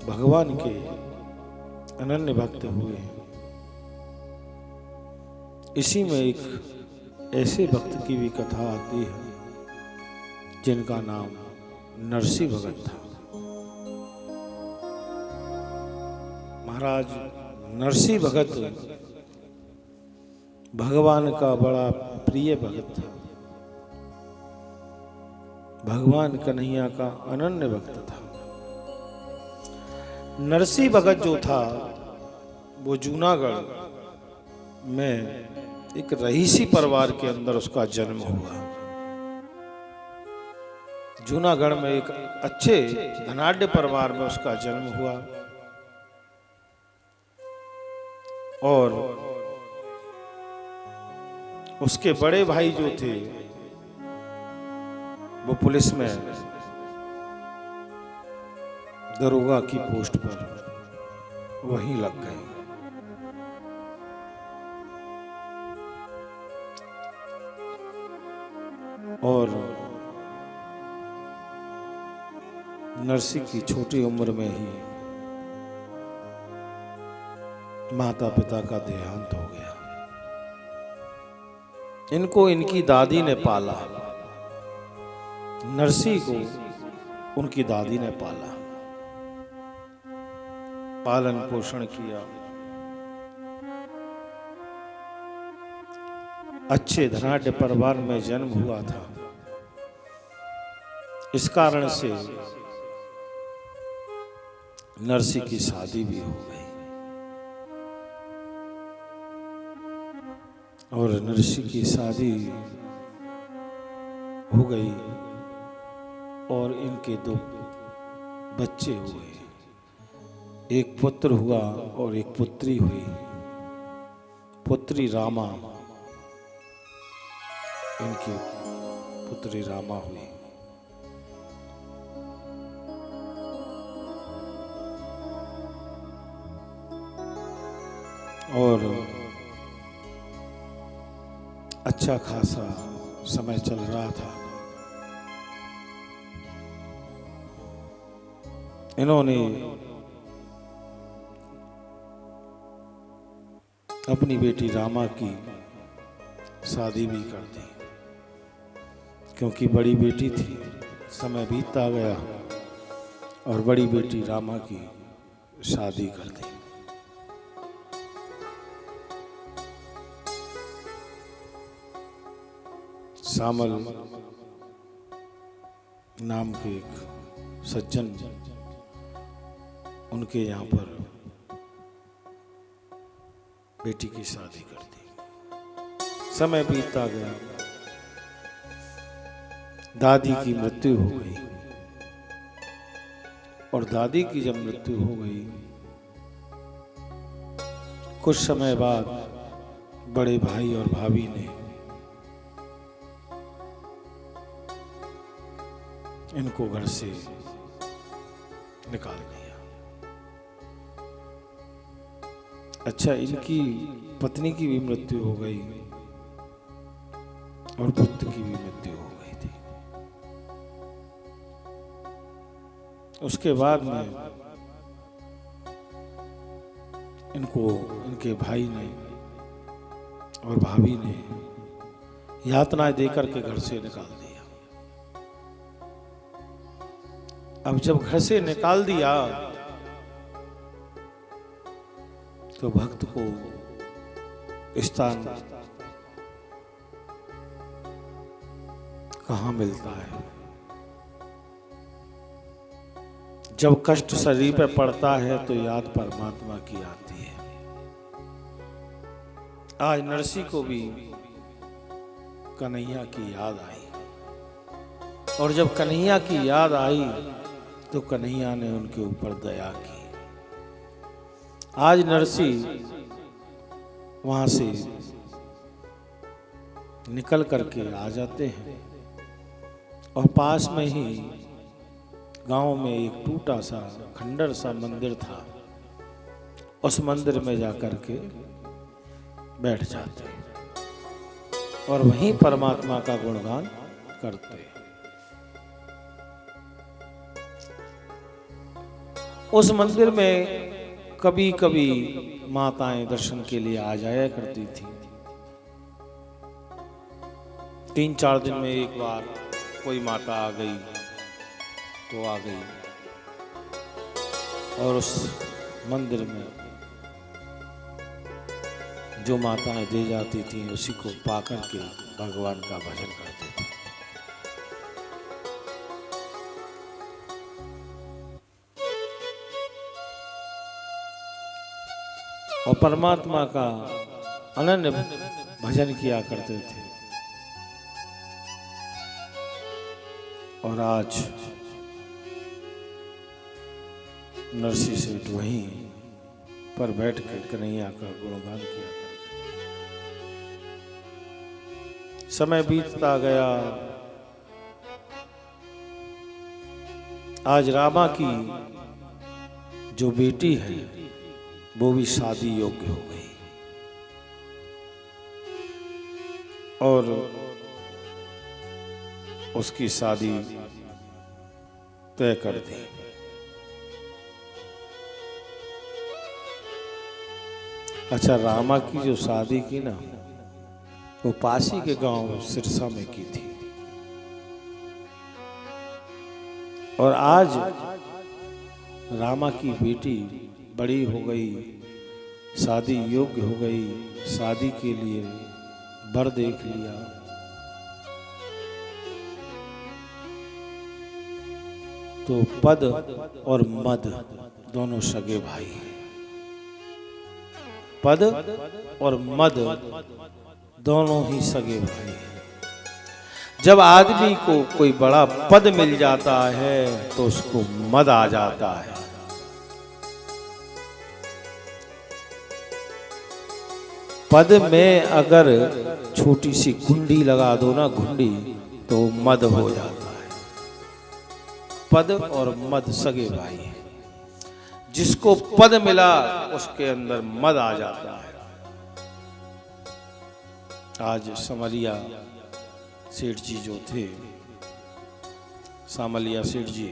भगवान के अनन्य भक्त हुए हैं। इसी में एक ऐसे भक्त की भी कथा आती है जिनका नाम नरसी भगत था। महाराज नरसी भगत भगवान का बड़ा प्रिय भगत था। भगवान कन्हैया का अनन्य भक्त था। नरसी भगत जो था वो जूनागढ़ में एक रईसी परिवार के अंदर उसका जन्म हुआ। जूनागढ़ में एक अच्छे धनाढ्य परिवार में उसका जन्म हुआ और उसके बड़े भाई जो थे वो पुलिस में दरोगा की पोस्ट पर वहीं लग गए। और नरसी की छोटी उम्र में ही माता पिता का देहांत हो गया। इनको इनकी दादी ने पाला। नरसी को उनकी दादी ने पाला, पालन पोषण किया। अच्छे धनाढ्य परिवार में जन्म हुआ था। इस कारण से नरसी की शादी भी हो गई और नरसी की शादी हो गई और इनके 2 बच्चे हुए। एक पुत्र हुआ और एक पुत्री हुई। पुत्री रामा, इनकी पुत्री रामा हुई। और अच्छा खासा समय चल रहा था। इन्होंने अपनी बेटी रामा की शादी भी कर दी क्योंकि बड़ी बेटी थी। समय बीतता गया और बड़ी बेटी रामा की शादी कर दी। सामल नाम के एक सज्जन उनके यहाँ पर बेटी की शादी कर दी। समय बीतता गया, दादी की मृत्यु हो गई और दादी की जब मृत्यु हो गई कुछ समय बाद बड़े भाई और भाभी ने इनको घर से निकाल दिया। अच्छा, इनकी पत्नी की भी मृत्यु हो गई और पुत्र की भी मृत्यु हो गई थी। उसके बाद में इनको इनके भाई ने और भाभी ने यातनाएं देकर के घर से निकाल दिया। अब जब घर से निकाल दिया तो भक्त को स्थान कहाँ मिलता है। जब कष्ट शरीर पे पड़ता है तो याद परमात्मा की आती है। आज नरसी को भी कन्हैया की याद आई और जब कन्हैया की याद आई तो कन्हैया ने उनके ऊपर दया की। आज नरसी वहां से निकल करके आ जाते हैं और पास में ही गांव में एक टूटा सा खंडर सा मंदिर था। उस मंदिर में जाकर के बैठ जाते और वहीं परमात्मा का गुणगान करते। उस मंदिर में कभी कभी माताएं दर्शन के लिए आ जाया करती थी। 3-4 दिन में एक बार कोई माता आ गई तो आ गई, और उस मंदिर में जो माताएं दे जाती थी उसी को पाकर के भगवान का भजन करते थे। और परमात्मा का अनन्य भजन किया करते थे। और आज नरसी सेठ वहीं पर बैठ कर कन्हैया का गुणगान किया करते। समय बीतता गया। आज रामा की जो बेटी है वो भी शादी योग्य हो गई और उसकी शादी तय कर दी। अच्छा, रामा की जो शादी की ना वो पासी के गांव सिरसा में की थी। और आज रामा की बेटी बड़ी हो गई, शादी योग्य हो गई, शादी के लिए वर देख लिया। तो पद और मद दोनों सगे भाई हैं। पद और मद दोनों ही सगे भाई हैं। जब आदमी को कोई बड़ा पद मिल जाता है तो उसको मद आ जाता है। पद में अगर छोटी सी गुंडी लगा दो ना, घुंडी, तो मद हो जाता है। पद और मद सगे भाई हैं। जिसको पद मिला उसके अंदर मद आ जाता है। आज समलिया सेठ जी जो थे, सामलिया सेठ जी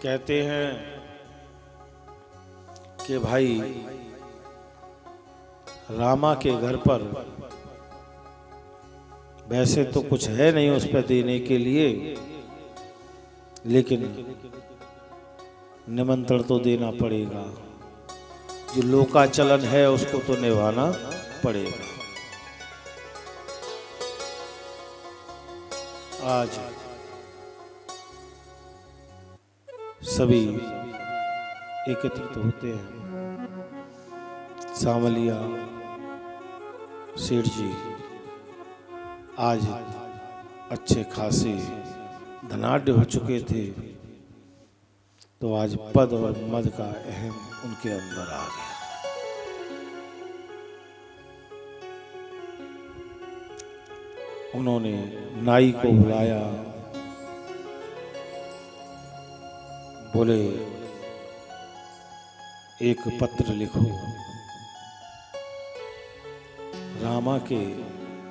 कहते हैं कि भाई रामा के घर पर वैसे तो कुछ है नहीं उस पर देने के लिए, लेकिन निमंत्रण तो देना पड़ेगा। जो लोकाचलन है उसको तो निभाना पड़ेगा। आज सभी एकत्रित होते हैं। सामलिया सेठ जी आज अच्छे खासे धनाढ्य हो चुके थे, तो आज पद और मद का अहम उनके अंदर आ गया। उन्होंने नाई को बुलाया, बोले एक पत्र लिखो, रामा के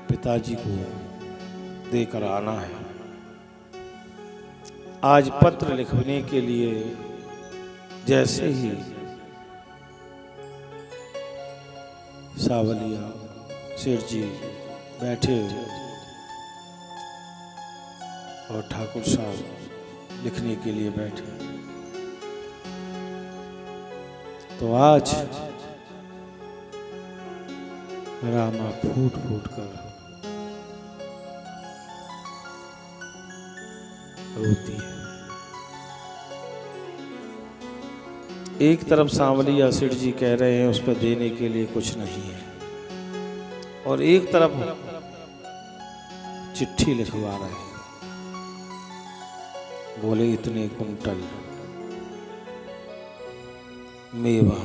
पिताजी को देकर आना है। आज पत्र लिखने के लिए जैसे ही सावलिया सेठ जी बैठे और ठाकुर साहब लिखने के लिए बैठे, तो आज रामा फूट फूट कर रोती है। एक तरफ सांवलिया सेठ जी कह रहे हैं उस पर देने के लिए कुछ नहीं है, और एक तरफ चिट्ठी लिखवा रहे हैं। बोले इतने कुंटल मेवा,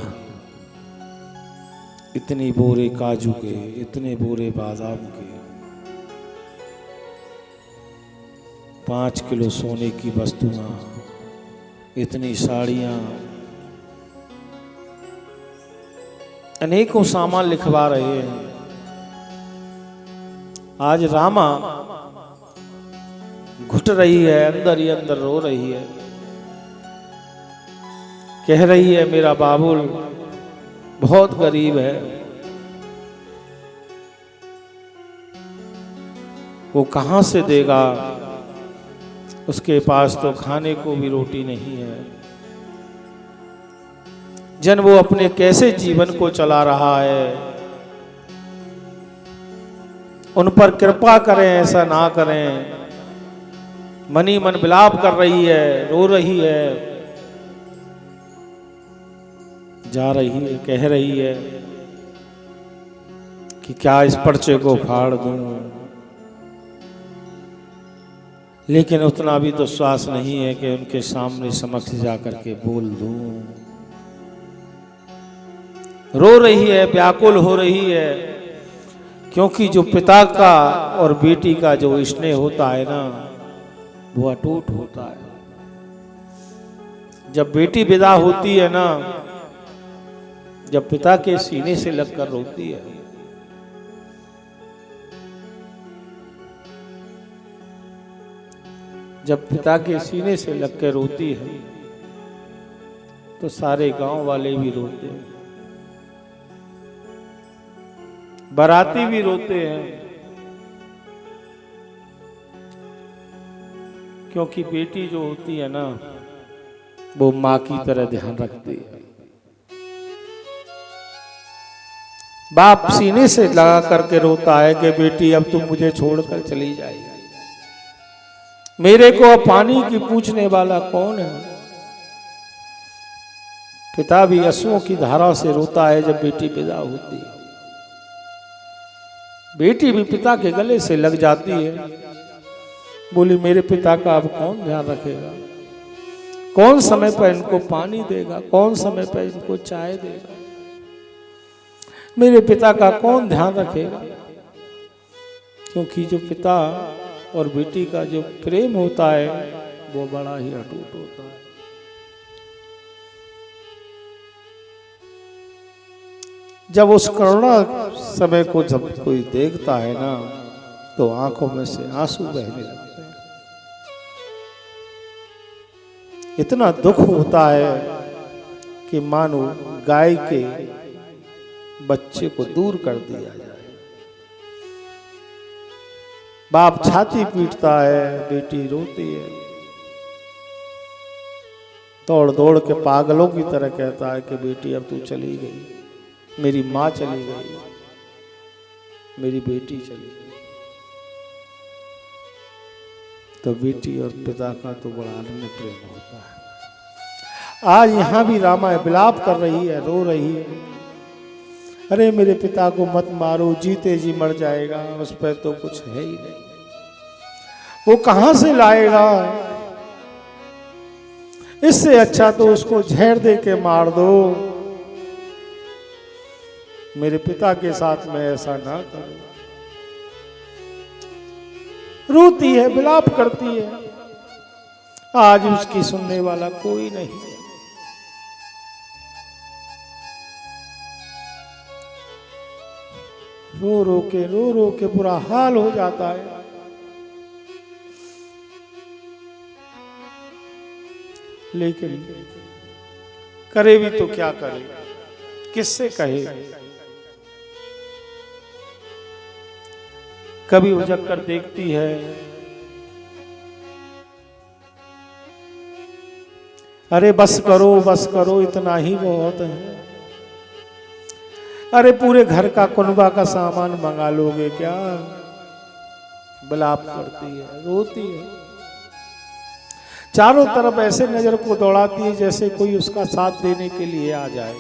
इतनी बोरे काजू के, इतने बोरे बादाम के, 5 किलो सोने की वस्तुआं, इतनी साड़ियां, अनेकों सामान लिखवा रहे हैं। आज रामा घुट रही है, अंदर ही अंदर रो रही है। कह रही है मेरा बाबुल बहुत गरीब है, वो कहां से देगा, उसके पास तो खाने को भी रोटी नहीं है। जन वो अपने कैसे जीवन को चला रहा है, उन पर कृपा करें, ऐसा ना करें। मनी मन विलाप कर रही है, रो रही है, जा रही है, कह रही है कि क्या इस पर्चे को फाड़ दूं, लेकिन उतना भी तो विश्वास नहीं है कि उनके सामने समक्ष जाकर के बोल दूं। रो रही है, व्याकुल हो रही है, क्योंकि जो पिता का और बेटी का जो स्नेह होता है ना, वो अटूट होता है। जब बेटी विदा होती है ना, जब पिता के सीने से लगकर रोती है, जब पिता के सीने से लग के रोती है, तो सारे गांव वाले भी रोते हैं, बाराती भी रोते हैं, क्योंकि बेटी जो होती है ना, वो माँ की तरह ध्यान रखती है। बाप सीने से लगा करके रोता है कि बेटी अब तुम मुझे छोड़कर चली जाएगी, मेरे को अब पानी की पूछने वाला कौन है। पिता भी आंसुओं की धारा से रोता है जब बेटी विदा होती है। बेटी भी पिता के गले से लग जाती है, बोली मेरे पिता का अब कौन ध्यान रखेगा, कौन समय पर इनको पानी देगा, कौन समय पर इनको चाय देगा, मेरे पिता का कौन ध्यान रखेगा। क्योंकि जो पिता और बेटी का जो प्रेम होता है वो बड़ा ही अटूट होता है। जब उस करुणा समय को जब कोई देखता है ना, तो आंखों में से आंसू बहने लगते हैं। इतना दुख होता है कि मानो गाय के बच्चे को दूर कर दिया जाए। बाप छाती पीटता है, बेटी रोती है, दौड़ दौड़ के पागलों की तरह कहता है कि बेटी अब तू चली गई, मेरी माँ चली गई, मेरी बेटी चली गई। तो बेटी और पिता का तो बड़ा अनन्य प्रेम होता है। आज यहाँ भी रामा विलाप कर रही है, रो रही है, अरे मेरे पिता को मत मारो, जीते जी मर जाएगा, उस पर तो कुछ है ही नहीं, वो कहां से लाएगा, इससे अच्छा तो उसको जहर दे के मार दो। मेरे पिता के साथ मैं ऐसा ना करूं। रोती है, विलाप करती है, आज उसकी सुनने वाला कोई नहीं। रो रो के बुरा हाल हो जाता है। लेकिन करे भी तो क्या करे, किससे कहे। कभी उजक कर देखती है, अरे बस करो, इतना ही बहुत है। अरे पूरे घर का कुनबा का सामान मंगा लोगे क्या। विलाप करती है, रोती है, चारों तरफ ऐसे नजर को दौड़ाती है जैसे कोई उसका साथ देने के लिए आ जाए,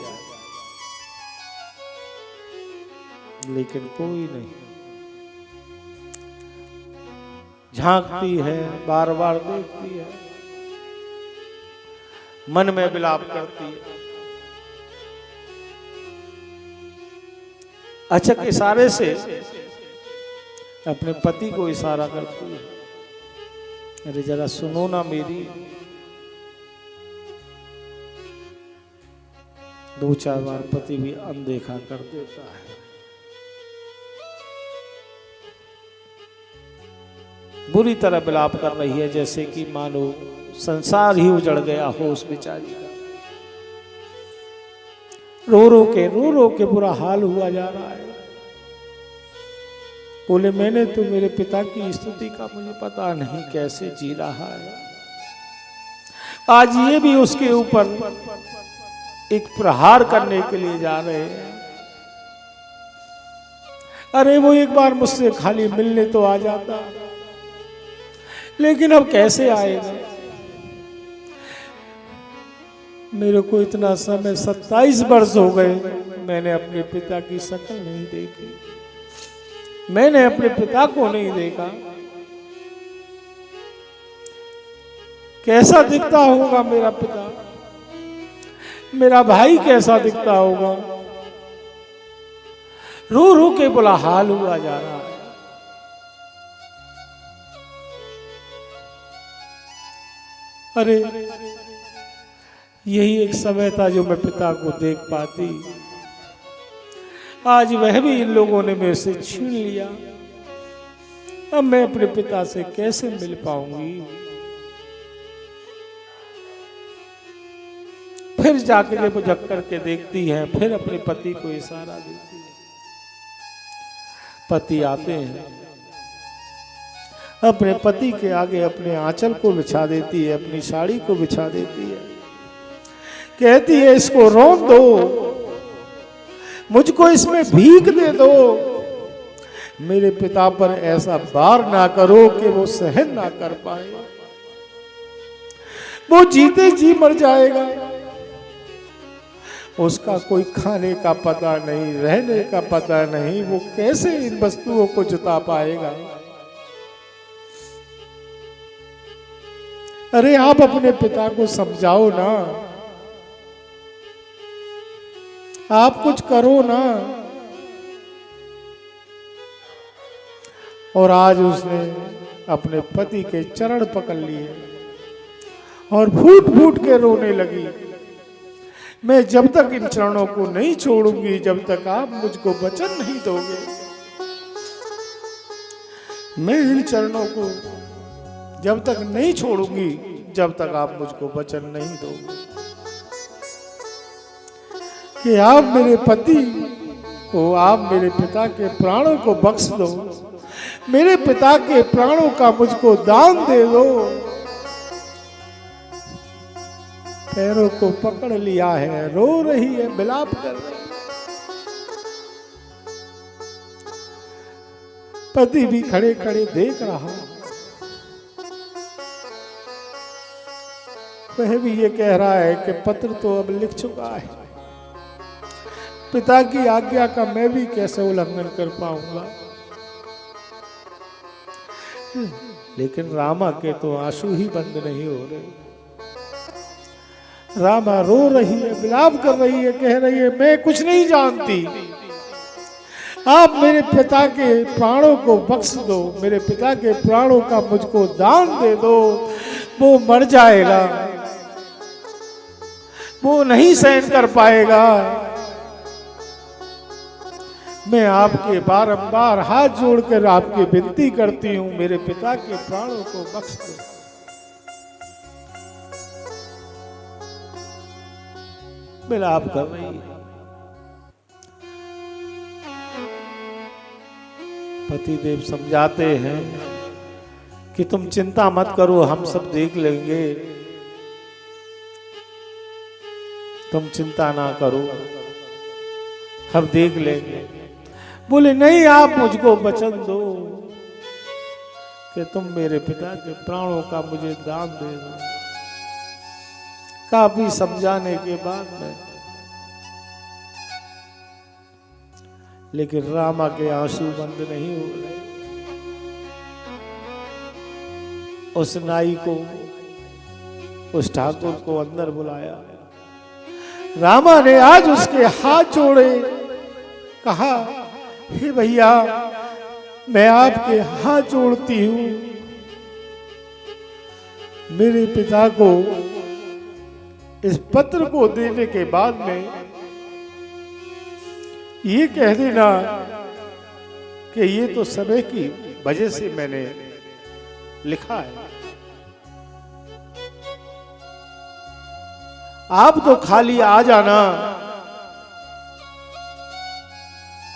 लेकिन कोई नहीं। झांकती है, बार बार देखती है, मन में विलाप करती है। अचक इशारे से अपने पति को इशारा करती है, अरे जरा सुनो ना मेरी। 2-4 बार पति भी अनदेखा कर देता है। बुरी तरह विलाप कर रही है, जैसे कि मानो संसार ही उजड़ गया हो उस बेचारी का। रो रो के बुरा हाल हुआ जा रहा है। बोले मैंने तो मेरे पिता की स्थिति का मुझे पता नहीं कैसे जी रहा है, आज ये भी उसके ऊपर एक प्रहार करने के लिए जा रहे हैं। अरे वो एक बार मुझसे खाली मिलने तो आ जाता, लेकिन अब कैसे आएगा। मेरे को इतना समय 27 वर्ष हो गए, मैंने अपने पिता की शक्ल नहीं देखी, मैंने अपने पिता को नहीं देखा। कैसा दिखता होगा मेरा पिता, मेरा भाई कैसा दिखता होगा। रो रो के बुरा हाल हुआ जा रहा है। अरे यही एक समय था जो मैं पिता को देख पाती, आज वह भी इन लोगों ने मेरे से छीन लिया। अब मैं अपने पिता से कैसे मिल पाऊंगी। फिर जाकर जब झक करके देखती है, फिर अपने पति को इशारा देती है। पति आते हैं, अपने पति के आगे अपने आंचल को बिछा देती है, अपनी साड़ी को बिछा देती है, कहती है इसको रौंद दो, मुझको इसमें भीख दे दो, मेरे पिता पर ऐसा बार ना करो कि वो सहन ना कर पाए, वो जीते जी मर जाएगा, उसका कोई खाने का पता नहीं, रहने का पता नहीं, वो कैसे इन वस्तुओं को जुटा पाएगा। अरे आप अपने पिता को समझाओ ना, आप कुछ करो ना। और आज उसने अपने पति के चरण पकड़ लिए और फूट फूट के रोने लगी। मैं जब तक इन चरणों को नहीं छोड़ूंगी, जब तक आप मुझको वचन नहीं दोगे, मैं इन चरणों को जब तक नहीं छोड़ूंगी, जब तक आप मुझको वचन नहीं दोगे कि आप मेरे पति को, आप मेरे पिता के प्राणों को बख्श दो, मेरे पिता के प्राणों का मुझको दान दे दो। पैरों को पकड़ लिया है, रो रही है, विलाप कर रही है। पति भी खड़े खड़े देख रहा, वह भी ये कह रहा है कि पत्र तो अब लिख चुका है, पिता की आज्ञा का मैं भी कैसे उल्लंघन कर पाऊंगा। लेकिन रामा के तो आंसू ही बंद नहीं हो रहे। रामा रो रही है, विलाप कर रही है, कह रही है मैं कुछ नहीं जानती, आप मेरे पिता के प्राणों को बख्श दो, मेरे पिता के प्राणों का मुझको दान दे दो, वो मर जाएगा, वो नहीं सहन कर पाएगा। मैं आपके बारंबार हाथ जोड़कर आपकी विनती करती हूं, मेरे पिता के प्राणों को बख्श दो। विलाप कर रही है। पतिदेव समझाते हैं कि तुम चिंता मत करो, हम सब देख लेंगे, तुम चिंता ना करो, हम देख लेंगे। बोले नहीं, आप मुझको वचन दो कि तुम मेरे पिता के प्राणों का मुझे दान दे दो। काफी समझाने के बाद में, लेकिन रामा के आंसू बंद नहीं हो रहे। उस नाई को, उस ठाकुर को अंदर बुलाया। रामा ने आज उसके हाथ जोड़े, कहा हे भैया, मैं आपके हाथ जोड़ती हूं, मेरे पिता को इस पत्र को देने के बाद में ये कह देना कि ये तो समय की वजह से मैंने लिखा है, आप तो खाली आ जाना,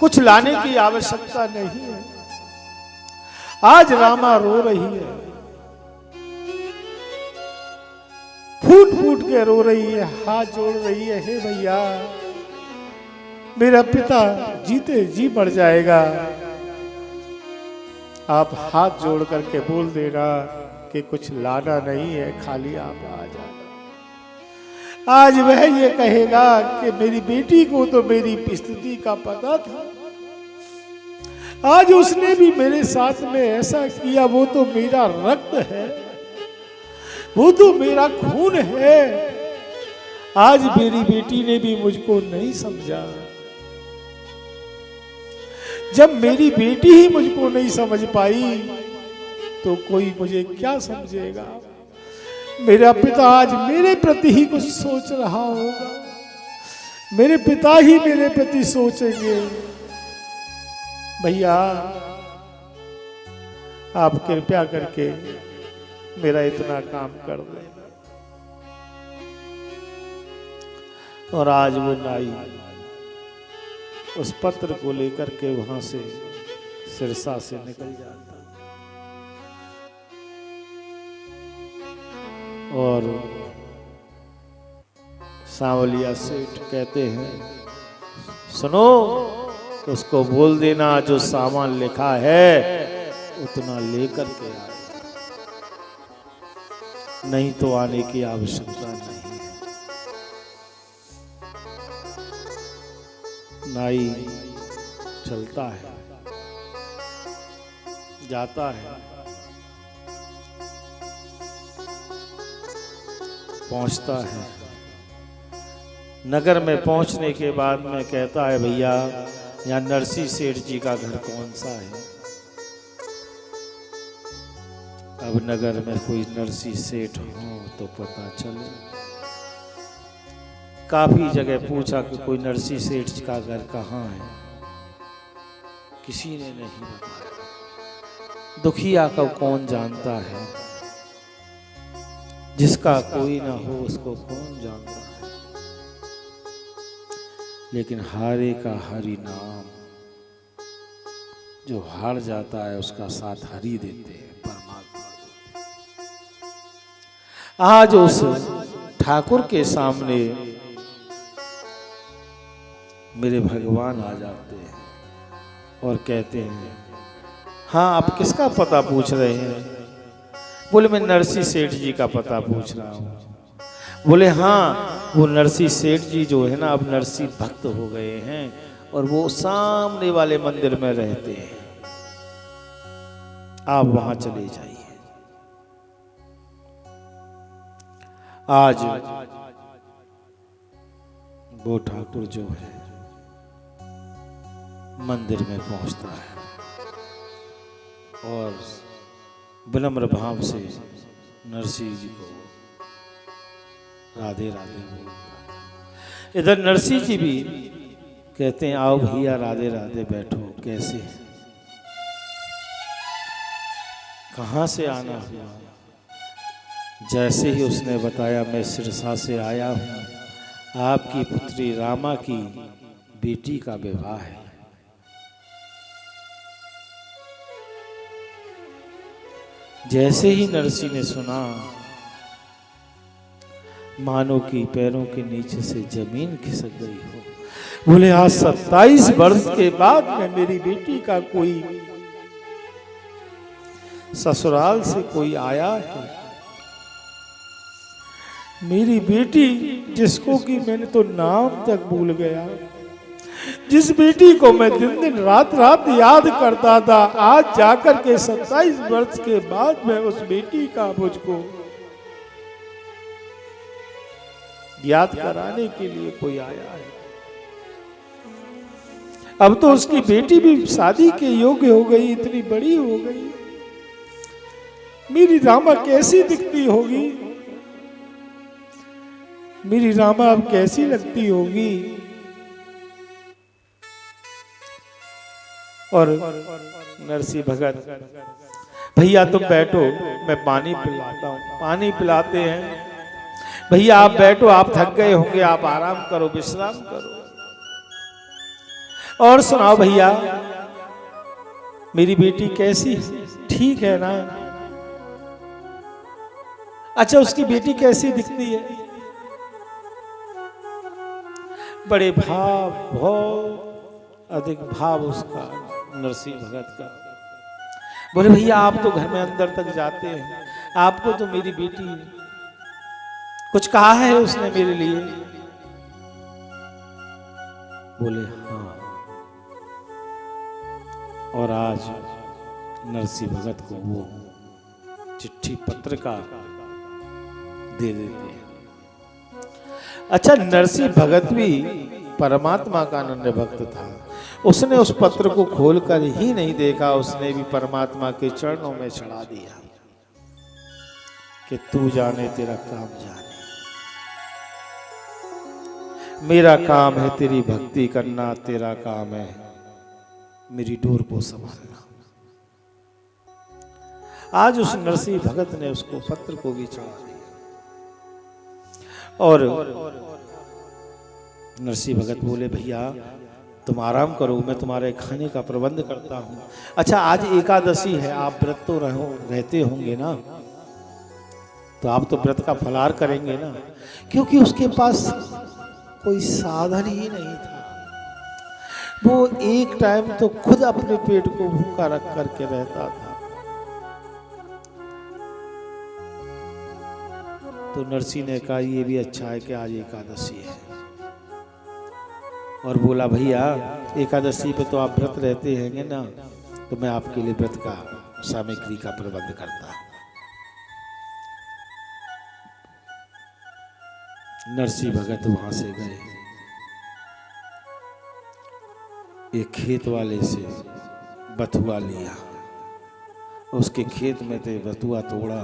कुछ लाने की आवश्यकता नहीं है। आज रामा रो रही है, फूट फूट के रो रही है, हाथ जोड़ रही है, हे भैया मेरा पिता जीते जी मर जाएगा, आप हाथ जोड़ करके बोल देना कि कुछ लाना नहीं है, खाली आप आ जाना। आज वह ये कहेगा कि मेरी बेटी को तो मेरी स्थिति का पता था, आज उसने भी मेरे साथ में ऐसा किया, वो तो मेरा रक्त है, वो तो मेरा खून है, आज मेरी बेटी ने भी मुझको नहीं समझा। जब मेरी बेटी ही मुझको नहीं समझ पाई तो कोई मुझे क्या समझेगा। मेरा पिता आज मेरे प्रति ही कुछ सोच रहा होगा, मेरे पिता ही मेरे प्रति सोचेंगे। भैया आप कृपया करके मेरा इतना काम कर दें। और आज वो नाई उस पत्र को लेकर के वहां से सिरसा से निकल जाता और सांवलिया सेठ कहते हैं, सुनो उसको बोल देना जो सामान लिखा है उतना लेकर के आए, नहीं तो आने की आवश्यकता नहीं है। नाई चलता है, जाता है, पहुंचता है। नगर में पहुंचने के बाद में कहता है, भैया यहाँ नरसी सेठ जी का घर कौन सा है। अब नगर में कोई नरसी सेठ हो तो पता चले। काफी जगह पूछा कि कोई नरसी सेठ का घर कहाँ है, किसी ने नहीं बताया। दुखिया को कौन जानता है, जिसका कोई ना हो उसको कौन जानता है। लेकिन हारे का हरि नाम, जो हार जाता है उसका साथ हरि देते हैं, परमात्मा देते हैं। आज उस ठाकुर के सामने मेरे भगवान आ जाते हैं और कहते हैं, हाँ आप किसका पता पूछ रहे हैं। बोले मैं नरसी सेठ जी का पता पूछ रहा हूँ। बोले हाँ वो नरसी सेठ जी जो है ना अब नरसी भक्त हो गए हैं और वो सामने वाले मंदिर में रहते हैं, आप वहां चले जाइए। आज वो ठाकुर जो है मंदिर में पहुंचता है और विनम्र भाव से नरसिंह जी को राधे राधे बोलता है। इधर नरसिंह जी भी कहते हैं, आओ भैया राधे राधे बैठो, कैसे कहां से आना हुआ। जैसे ही उसने बताया, मैं सिरसा से आया हूं, आपकी पुत्री रामा की बेटी का विवाह है। जैसे ही नरसिंह ने सुना, मानो कि पैरों के नीचे से जमीन खिसक गई हो। बोले आज 27 वर्ष के बाद में मेरी बेटी का कोई ससुराल से कोई आया है। मेरी बेटी जिसको कि मैंने तो नाम तक भूल गया, जिस बेटी को मैं दिन दिन रात रात याद करता था, आज जाकर के 27 वर्ष के बाद में उस बेटी का मुझको याद कराने के लिए कोई आया है। अब तो उसकी बेटी भी शादी के योग्य हो गई, इतनी बड़ी हो गई। मेरी रामा कैसी दिखती होगी, मेरी रामा अब कैसी लगती होगी। और नरसिंह भगत, भैया तुम बैठो, मैं पानी पिलाता हूँ। पानी पिलाते हैं। भैया आप बैठो, आप थक गए होंगे, आप आराम करो, विश्राम करो। और सुनाओ भैया, मेरी बेटी कैसी है? ठीक है ना? अच्छा, उसकी बेटी कैसी दिखती है? बड़े भाव, बहुत अधिक भाव उसका, नरसिंह भगत का। बोले भैया आप तो घर में अंदर तक जाते हैं, आपको तो मेरी बेटी कुछ कहा है उसने मेरे लिए? बोले हाँ। और आज नरसिंह भगत को वो चिट्ठी पत्र का दे देते हैं। अच्छा, नरसिंह भगत भी परमात्मा का अनन्य भक्त था। उसने उस पत्र को खोलकर ही नहीं देखा, उसने भी परमात्मा के चरणों में चढ़ा दिया कि तू जाने तेरा काम जाने, मेरा काम है तेरी भक्ति करना, तेरा काम है मेरी डोर को संभालना। आज उस नरसिंह भगत ने उसको पत्र को भी चढ़ा दिया। और नरसिंह भगत बोले भैया तुम आराम करो, मैं तुम्हारे खाने का प्रबंध करता हूं। अच्छा, आज एकादशी है, आप व्रत तो रहते होंगे ना, तो आप तो व्रत का फलाहार करेंगे ना, क्योंकि उसके पास कोई साधन ही नहीं था। वो एक टाइम तो खुद अपने पेट को भूखा रख करके रहता था। तो नरसिंह ने कहा ये भी अच्छा है कि आज एकादशी है, और बोला भैया एकादशी पे तो आप व्रत रहते हैं ना, तो मैं आपके लिए व्रत का सामग्री का प्रबंध करता हूं। नरसिंह भगत वहां से गए, एक खेत वाले से बथुआ लिया, उसके खेत में थे बथुआ तोड़ा,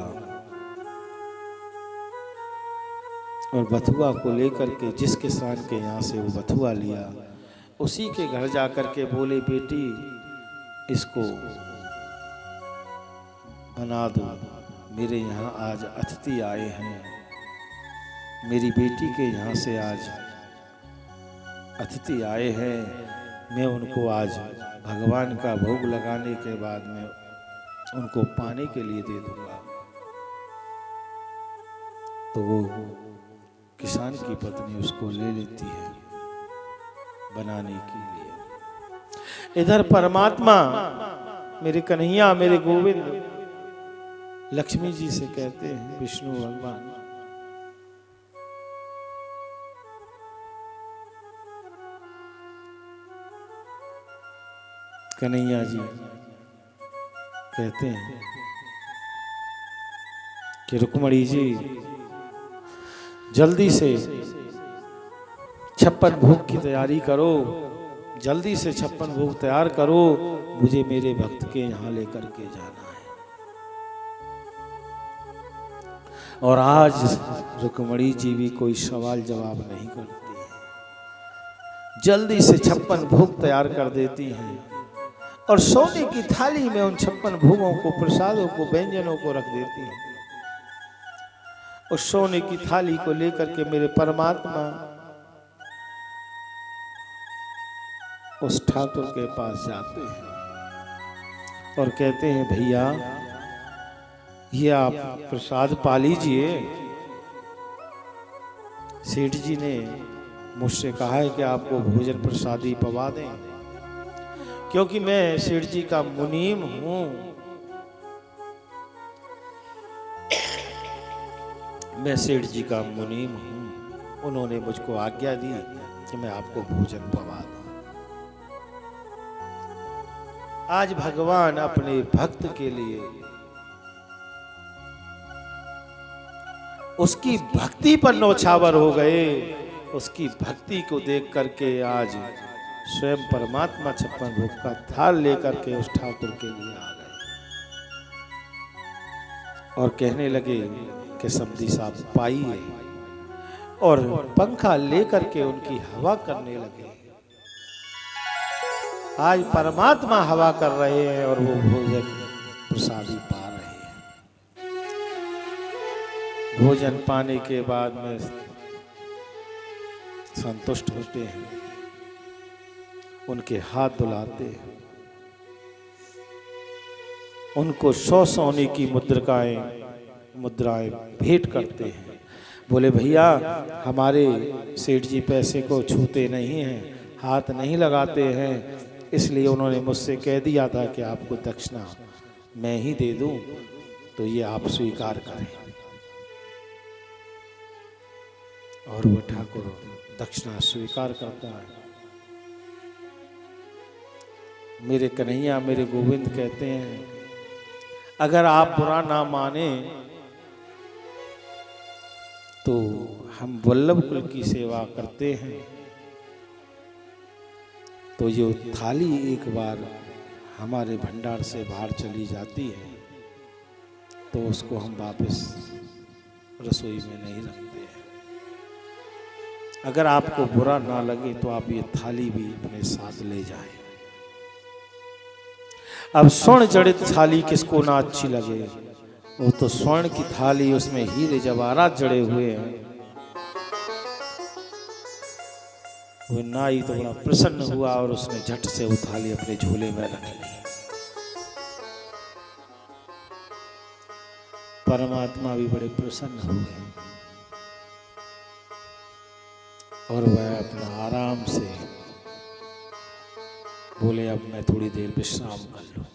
और बथुआ को लेकर के जिस किसान के यहाँ से वो बथुआ लिया, उसी के घर जाकर के बोले बेटी इसको बना दो, मेरे यहाँ आज अतिथि आए हैं, मेरी बेटी के यहाँ से आज अतिथि आए हैं, मैं उनको आज भगवान का भोग लगाने के बाद में उनको पाने के लिए दे दूंगा। तो वो किसान की पत्नी उसको ले लेती है बनाने के लिए। इधर परमात्मा मेरे कन्हैया, मेरे गोविंद लक्ष्मी जी से कहते हैं, विष्णु भगवान कन्हैया जी कहते हैं कि रुक्मणी जी जल्दी से 56 भोग की तैयारी करो, जल्दी से 56 भोग तैयार करो, मुझे मेरे भक्त के यहाँ लेकर के जाना है। और आज रुक्मणी जी भी कोई सवाल जवाब नहीं करती है, जल्दी से 56 भोग तैयार कर देती हैं, और सोने की थाली में उन 56 भोगों को, प्रसादों को, व्यंजनों को रख देती हैं। उस सोने की थाली को लेकर के मेरे परमात्मा उस ठाकुर के पास जाते हैं और कहते हैं भैया ये आप प्रसाद पा लीजिए, सेठ जी ने मुझसे कहा है कि आपको भोजन प्रसादी पवा दें, क्योंकि मैं सेठ जी का मुनीम हूं, मैं सेठ जी का मुनीम हूं, उन्होंने मुझको आज्ञा दी कि मैं आपको भोजन पवा दूं। आज भगवान अपने भक्त के लिए उसकी भक्ति पर नौछावर हो गए। उसकी भक्ति को देख करके आज स्वयं परमात्मा 56 भोग का थाल लेकर के उस ठाकुर के लिए आ गए और कहने लगे कि सब्जी साहब पाइए, और पंखा लेकर के उनकी हवा करने लगे। आज परमात्मा हवा कर रहे हैं और वो भोजन प्रसादी पा रहे हैं। भोजन पाने के बाद में संतुष्ट होते हैं उनके हाथ धुलाते, उनको 100 सोने की मुद्राएं भेंट करते हैं। बोले भैया हमारे सेठ जी पैसे को छूते नहीं हैं, हाथ नहीं लगाते हैं, इसलिए उन्होंने मुझसे कह दिया था कि आपको दक्षिणा मैं ही दे दूं, तो ये आप स्वीकार करें। और वो ठाकुर दक्षिणा स्वीकार करता है। मेरे कन्हैया मेरे गोविंद कहते हैं, अगर आप बुरा ना माने तो हम वल्लभ कुल की सेवा करते हैं, तो ये थाली एक बार हमारे भंडार से बाहर चली जाती है तो उसको हम वापस रसोई में नहीं रखते हैं। अगर आपको बुरा ना लगे तो आप ये थाली भी अपने साथ ले जाएं। अब स्वर्ण जड़ित थाली किसको ना अच्छी लगे, वो तो स्वर्ण की थाली, उसमें हीरे जवाहरात जड़े हुए हैं। वो नाई तो बड़ा प्रसन्न हुआ और उसने झट से वो थाली अपने झोले में रख ली। परमात्मा भी बड़े प्रसन्न हुए और वह अपना आराम से बोले अब मैं थोड़ी देर विश्राम कर लूं,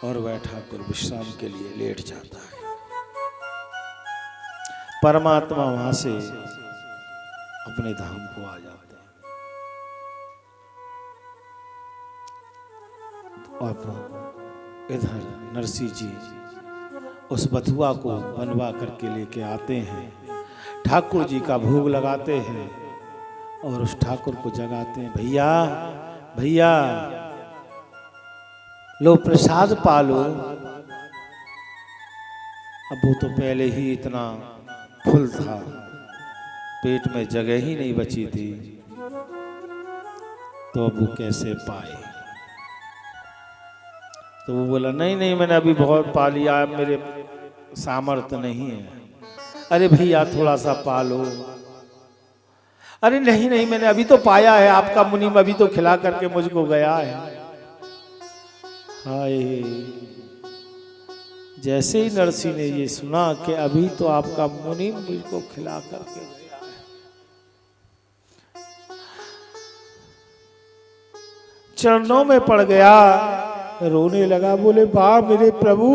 और वह ठाकुर विश्राम के लिए लेट जाता है। परमात्मा वहां से अपने धाम को आ जाते हैं। और इधर नरसिंह जी उस बथुआ को बनवा करके लेके आते हैं, ठाकुर जी का भोग लगाते हैं और उस ठाकुर को जगाते हैं, भैया भैया लो प्रसाद पालो। अब वो तो पहले ही इतना फुल था, पेट में जगह ही नहीं बची थी, तो अब वो कैसे पाए। तो वो बोला नहीं नहीं मैंने अभी बहुत पा लिया, अब मेरे सामर्थ्य नहीं है। अरे भैया थोड़ा सा पालो। अरे नहीं नहीं मैंने अभी तो पाया है, आपका मुनीम अभी तो खिला करके मुझको गया है। हाय, जैसे ही नरसिंह ने ये सुना कि अभी तो आपका मुनीम मुझको खिला करके गया है, चरणों में पड़ गया, रोने लगा। बोले वाह मेरे प्रभु,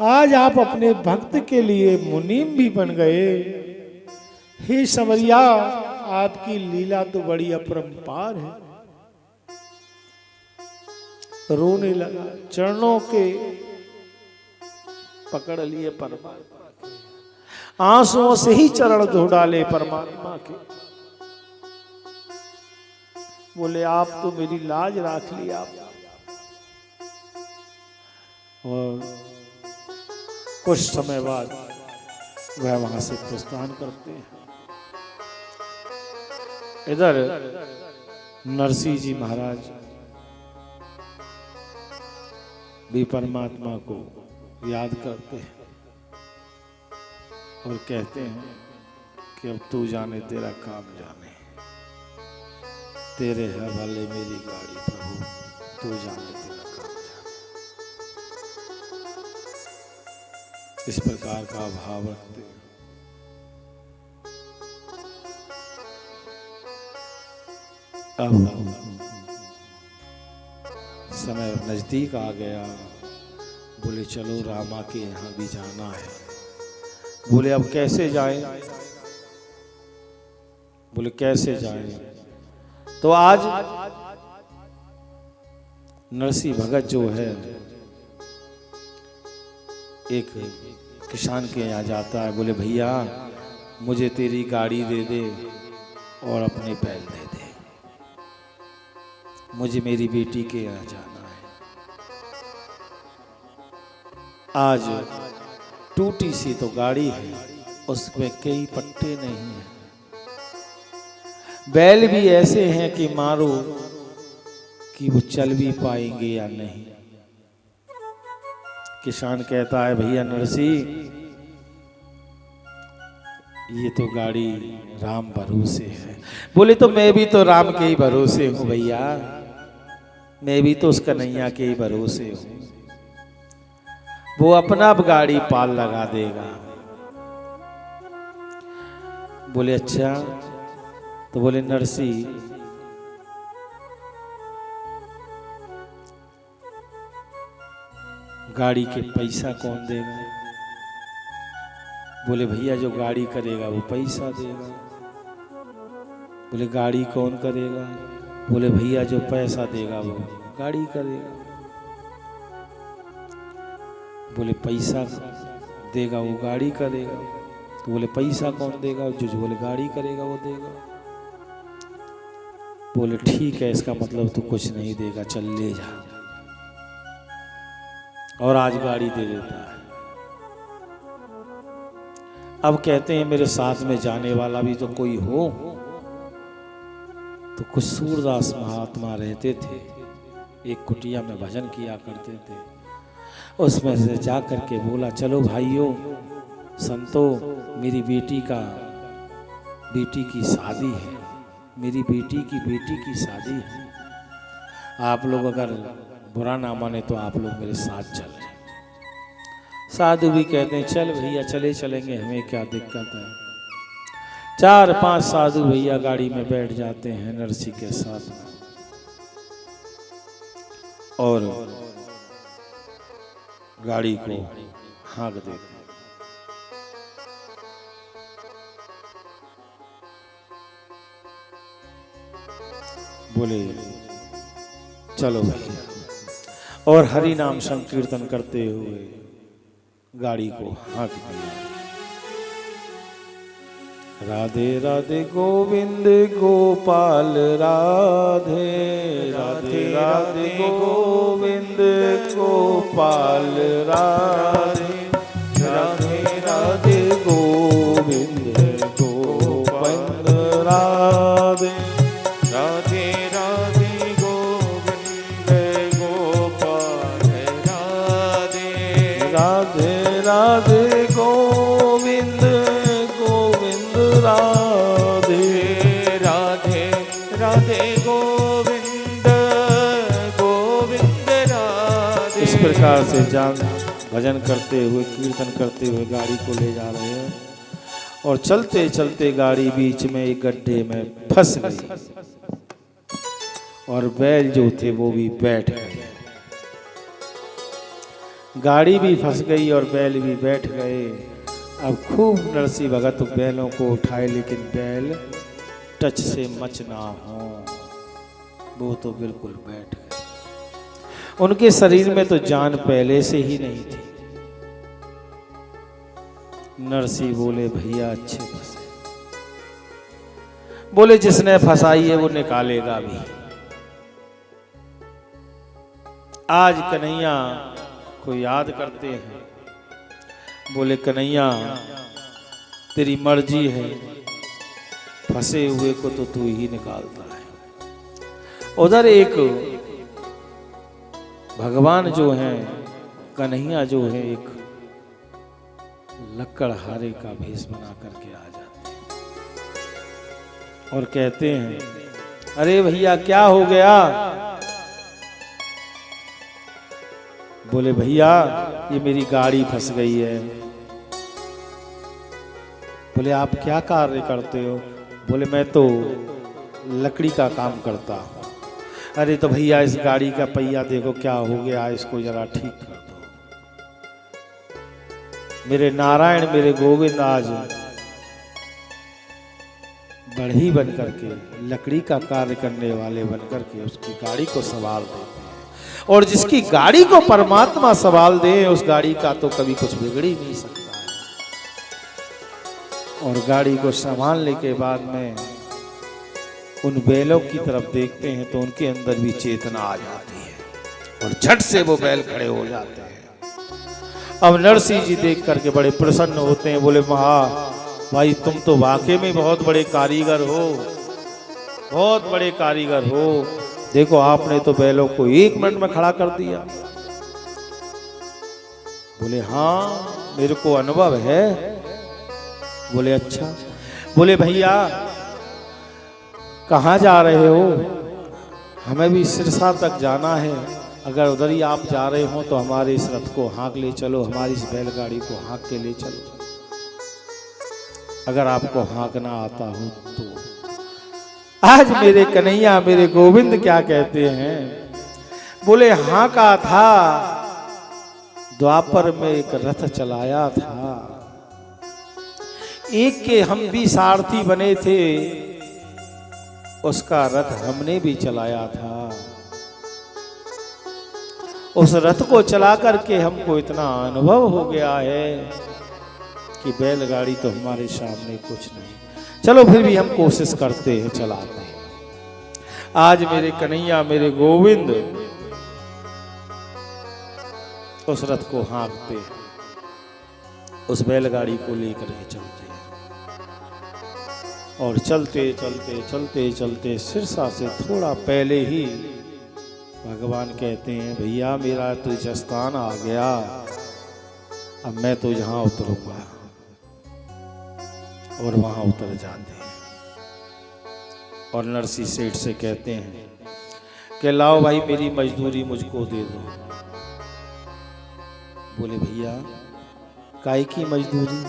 आज आप अपने भक्त के लिए मुनीम भी बन गए। हे संवरिया, आपकी लीला तो बड़ी अपरंपार है। रोने लगा, चरणों के पकड़ लिए परमात्मा के, आंसुओं से ही चरण धो डाले परमात्मा के। बोले आप तो मेरी लाज राख ली आप। और कुछ समय बाद वह वहां से प्रस्थान करते हैं। इधर नरसिंह जी महाराज भी परमात्मा को याद करते हैं और कहते हैं कि अब तू जाने तेरा काम जाने, तेरे हवाले मेरी गाड़ी प्रभु, तू जाने तेरा काम जाने। इस प्रकार का भाव रखते हैं। अब समय नजदीक आ गया। बोले चलो रामा के यहाँ भी जाना है। बोले अब कैसे जाएं? बोले कैसे जाएं? तो आज नरसिंह भगत जो है एक किसान के यहाँ जाता है। बोले भैया मुझे तेरी गाड़ी दे दे और अपने बैल दे दे, मुझे मेरी बेटी के यहाँ जाना है। आज टूटी सी तो गाड़ी है, उसमें कई पट्टे नहीं हैं, बैल भी ऐसे हैं कि मारो कि वो चल भी पाएंगे या नहीं। किसान कहता है भैया नरसिंह ये तो गाड़ी राम भरोसे है। बोले तो मैं भी तो राम के ही भरोसे हूँ भैया, मैं भी तो उस कन्हैया के ही भरोसे हूँ, वो अपना गाड़ी पाल लगा देगा। बोले अच्छा, तो बोले नरसी गाड़ी के पैसा कौन देगा? बोले भैया जो गाड़ी करेगा वो पैसा देगा। बोले गाड़ी कौन करेगा? बोले भैया जो पैसा देगा वो गाड़ी करेगा। बोले पैसा देगा वो गाड़ी करेगा। तो बोले पैसा कौन देगा? जो बोले गाड़ी करेगा वो देगा। बोले ठीक है, इसका मतलब तू कुछ नहीं देगा, चल ले जा। और आज गाड़ी दे देता है। अब कहते हैं मेरे साथ में जाने वाला भी तो कोई हो। तो कुछ सूरदास महात्मा रहते थे, एक कुटिया में भजन किया करते थे। उसमें से जा करके बोला चलो भाइयों संतो, मेरी बेटी की शादी है, मेरी बेटी की शादी है। आप लोग अगर बुरा ना माने तो आप लोग मेरे साथ चलें। साधु भी कहते हैं चल भैया चलेंगे, हमें क्या दिक्कत है। 4-5 साधु भैया गाड़ी में बैठ जाते हैं नरसी के साथ में, और गाड़ी को हाँक देते हैं। बोले चलो भैया, और हरि नाम संकीर्तन करते हुए गाड़ी को हाँक दिया। राधे राधे गोविंद गोपाल राधे, राधे राधे गोविंद गोपाल राधे, राधे राधे गोविंद गोपाल राधे, राधे राधे गोविंद गोपाल राधे, राधे राधे गोविंद गोविंद राधे, राधे राधे गोविंद गोविंद राधे। इस प्रकार से जान भजन करते हुए कीर्तन करते हुए गाड़ी को ले जा रहे हैं, और चलते चलते गाड़ी बीच में एक गड्ढे में फंस गई, और बैल जो थे वो भी बैठ गए। गाड़ी भी फंस गई और बैल भी बैठ गए। अब खूब नरसी भगत बैलों को उठाए, लेकिन बैल टच से मच ना हो, वो तो बिल्कुल बैठ गए। उनके शरीर में तो जान पहले से ही नहीं थी। नरसी बोले भैया अच्छे फंसे। बोले जिसने फंसाई है वो निकालेगा भी। आज कन्हैया को याद करते हैं। बोले कन्हैया तेरी मर्जी है, फंसे हुए को तो तू ही निकालता है। उधर एक भगवान जो है, कन्हैया जो है, एक लकड़हारे का भेष बना करके आ जाते हैं और कहते हैं अरे भैया क्या हो गया? बोले भैया ये मेरी गाड़ी फंस गई है। बोले आप क्या कार्य करते हो? बोले मैं तो लकड़ी का काम करता हूँ। अरे तो भैया इस गाड़ी का पहिया देखो क्या हो गया, इसको जरा ठीक कर दो। मेरे नारायण मेरे गोविंद आज बढ़ी बन करके, लकड़ी का कार्य करने वाले बन करके उसकी गाड़ी को संभाल देते हैं, और जिसकी गाड़ी को परमात्मा संभाल दे उस गाड़ी का तो कभी कुछ बिगड़ ही नहीं सकता है। और गाड़ी को संभालने के बाद में उन बैलों की तरफ देखते हैं तो उनके अंदर भी चेतना आ जाती है और झट से वो बैल खड़े हो जाते हैं। अब नरसिंह जी देख करके बड़े प्रसन्न होते हैं। बोले भाई तुम तो वाकई में बहुत बड़े कारीगर हो, बहुत बड़े कारीगर हो। देखो आपने तो बैलों को 1 मिनट में खड़ा कर दिया। बोले हाँ मेरे को अनुभव है, बोले अच्छा। बोले भैया कहाँ जा रहे हो? हमें भी सिरसा तक जाना है, अगर उधर ही आप जा रहे हो तो हमारे इस रथ को हाँक ले चलो, हमारी इस बैलगाड़ी को हाँक के ले चलो, अगर आपको हाँकना आता हो तो। आज मेरे कन्हैया मेरे गोविंद क्या कहते हैं? बोले हाँका था, द्वापर में एक रथ चलाया था, एक के हम भी सारथी बने थे, उसका रथ हमने भी चलाया था। उस रथ को चला करके हमको इतना अनुभव हो गया है कि बैलगाड़ी तो हमारे सामने कुछ नहीं। चलो फिर भी हम कोशिश करते हैं, चलाते हैं। आज मेरे कन्हैया मेरे गोविंद उस रथ को हाँकते हैं, उस बैलगाड़ी को लेकर के चलते हैं, और चलते चलते चलते चलते सिरसा से थोड़ा पहले ही भगवान कहते हैं भैया मेरा तुझ स्थान आ गया, अब मैं तो यहाँ उतरूंगा। और वहां उतर जाते हैं और नरसी सेठ से कहते हैं कि लाओ भाई मेरी मजदूरी मुझको दे दो। बोले भैया काहे की मजदूरी?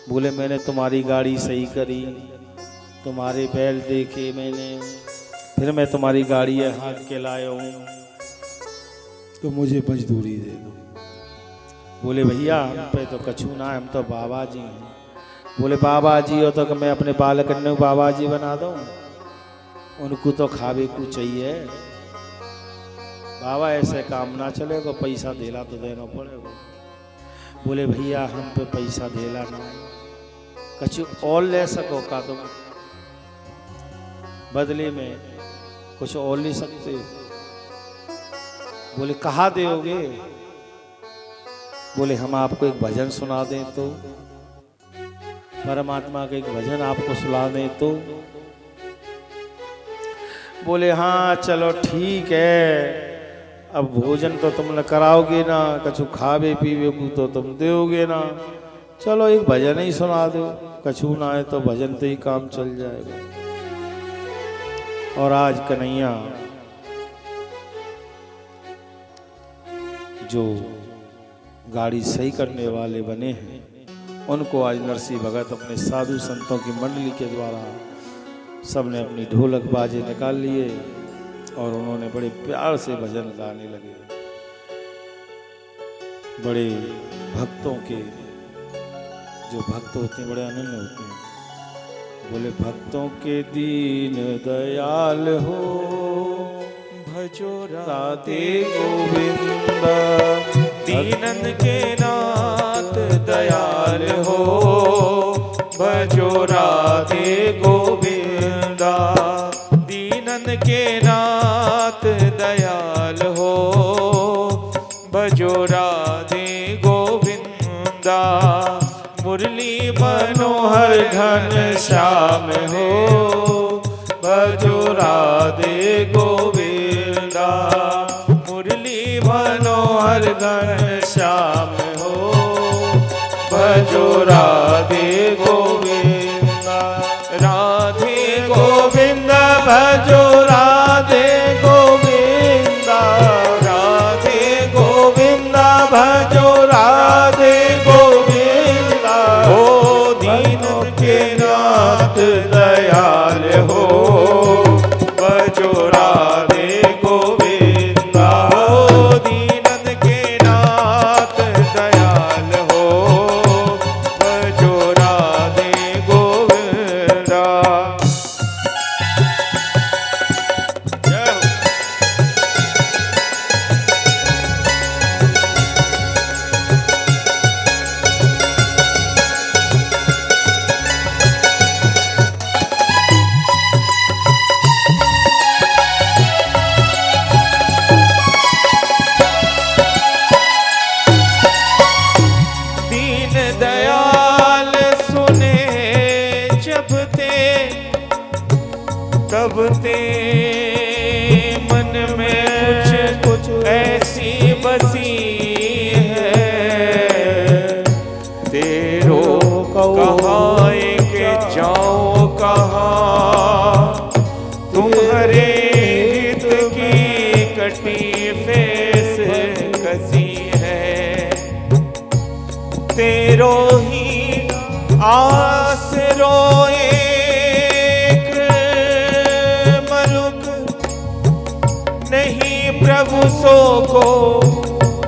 बोले मैंने तुम्हारी गाड़ी सही करी, तुम्हारे बैल देखे मैंने, फिर मैं तुम्हारी गाड़ी हाँक के लाया हूँ, तो मुझे मजदूरी दे दो। बोले भैया हम पे तो कछु ना है, हम तो बाबा जी हैं। बोले बाबा जी हो तो मैं अपने बालक को बाबा जी बना दूँ? उनको तो खावे को चाहिए बाबा, ऐसे काम ना चलेगा, पैसा देला तो देना पड़ेगा। बोले भैया हम पे पैसा देला ना, कछु और ले सको का तुम? बदले में कुछ और ले सकते हो? बोले कहाँ दोगे? बोले हम आपको एक भजन सुना दें तो, परमात्मा का एक भजन आपको सुना दें तो? बोले हाँ चलो ठीक है, अब भोजन तो तुम न कराओगे ना, कछु खावे पीवे को तो तुम दोगे ना, चलो एक भजन ही सुना दो, कछु ना है तो भजन से ही काम चल जाएगा। और आज कन्हैया जो गाड़ी सही करने वाले बने हैं, उनको आज नरसी भगत अपने साधु संतों की मंडली के द्वारा सबने अपनी ढोलक बाजे निकाल लिए और उन्होंने बड़े प्यार से भजन गाने लगे। बड़े भक्तों के, जो भक्त होते हैं बड़े अनन्य होते हैं। बोले भक्तों के दीन दयाल हो, भजो राधे गोविंदा, दीनन के नाथ दयाल हो, भजो राधे गोविंदा, दीनन के नाथ दयाल हो, भजो राधे गोविंदा, मुरली मनोहर घन श्याम हो, भजो राधे गोविंदा, मुरली मनोहर घन श्याम हो, भजो राधे गोविंदा, राधे गोविंदा भजो राधे गोविंदा, राधे गोविंदा भजो राधे गोविंदा, ओ दीनों के नाथ दयाल हो, भजो राधे गोविंदा, ओ दीनन के नाथ दयाल हो, भजो राधे गोविंदा। दीन दयाल सुने जब ते, तब ते मन में कुछ ऐसी बसी है, तेरो कहा आसरो एक मरुक नहीं प्रभु सो को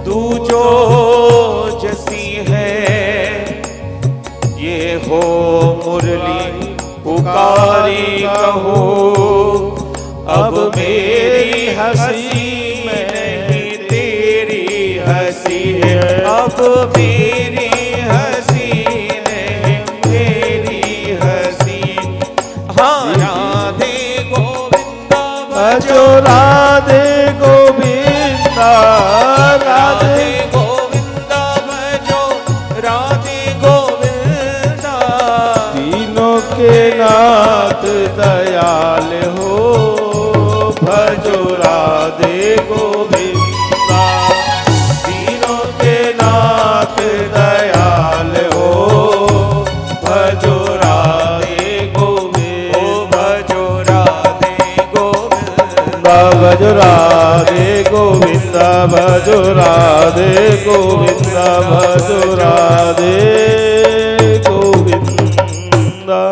दूजो जसी है। ये हो मुरली पुकारी कहो अब मेरी हंसी में नहीं तेरी हंसी है। अब मेरी हंसी नहीं तेरी हंसी। हाँ राधे गोविंदा भजो राधे गोविंदा राधे गोविंदा भजो राधे गोविंदा। तीनों के नाथ दयाल हो भजो राधे गोविंदा। तीनों के नाथ दयाल हो भजो राधे गोविंदा। भजो राधे गोविंदा भजो राधे गोविंदा भजो राधे गोविंदा भजो राधे गोविंदा।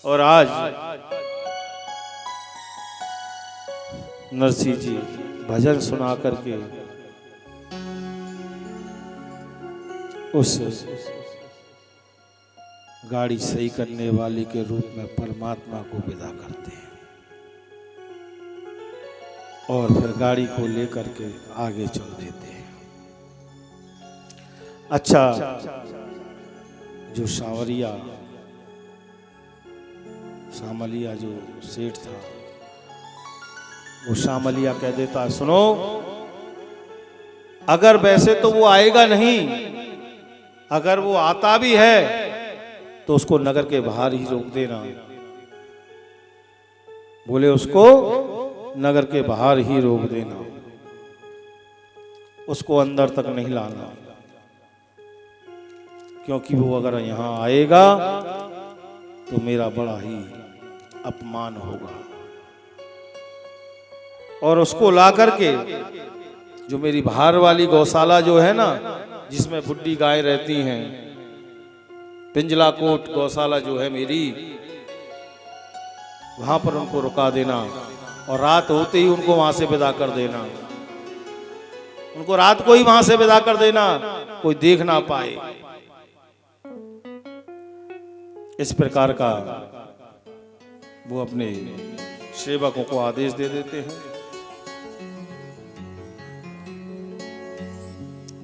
और आज नरसिंह जी भजन सुना करके उस गाड़ी सही करने वाले के रूप में परमात्मा को विदा करते हैं और फिर गाड़ी को लेकर के आगे चल देते हैं। अच्छा, जो सामलिया जो सेठ था, वो सामलिया कह देता है, सुनो, अगर वैसे तो वो आएगा नहीं, अगर वो आता भी है तो उसको नगर के बाहर ही रोक देना। बोले उसको नगर के बाहर ही रोक देना, उसको अंदर तक नहीं लाना, क्योंकि वो अगर यहां आएगा तो मेरा बड़ा ही अपमान होगा। और उसको ला करके जो मेरी बाहर वाली गौशाला जो है ना, जिसमें बुड्ढी गाय रहती हैं, पिंजला कोट गौशाला जो है मेरी, वहां पर उनको रुका देना और रात होते ही उनको वहां से विदा कर देना। उनको रात को ही वहां से विदा कर देना, कोई देख ना पाए। इस प्रकार का वो अपने सेवकों को आदेश दे देते हैं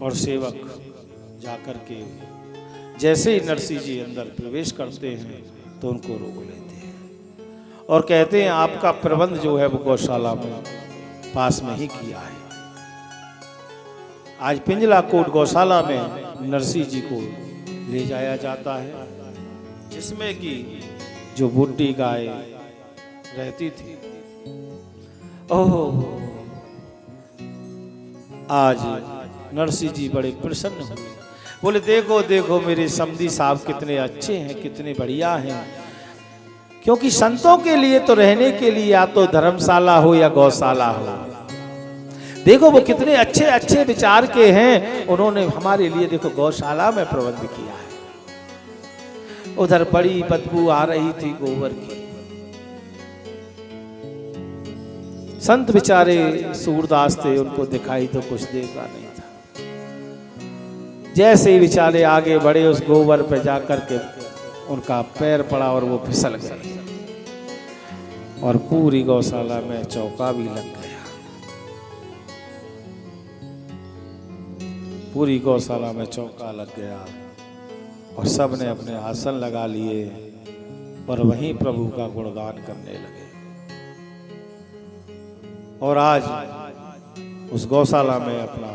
और सेवक जाकर के जैसे ही नरसिंह जी अंदर प्रवेश करते हैं तो उनको रोक लेते हैं और कहते हैं, आपका प्रबंध जो है वो गौशाला में पास में ही किया है। आज पिंजला कोट गौशाला में नरसिंह जी को ले जाया जाता है, जिसमें कि जो बुड्ढी गाय रहती थी। ओह, आज नरसिंह जी बड़े प्रसन्न हुए, बोले देखो देखो मेरे समधी साहब कितने अच्छे हैं, कितने बढ़िया हैं। क्योंकि संतों के लिए तो रहने के लिए या तो धर्मशाला हो या गौशाला हो। देखो वो कितने अच्छे अच्छे विचार के हैं, उन्होंने हमारे लिए देखो गौशाला में प्रबंध किया है। उधर बड़ी बदबू आ रही थी गोबर की। संत बेचारे सूरदास थे, उनको दिखाई तो कुछ देता नहीं था। जैसे ही बेचारे आगे बढ़े, उस गोबर पे जाकर के उनका पैर पड़ा और वो फिसल गए और पूरी गौशाला में चौका भी लग गया। पूरी गौशाला में चौका लग गया और सब ने अपने आसन लगा लिए और वहीं प्रभु का गुणगान करने लगे। और आज उस गौशाला में अपना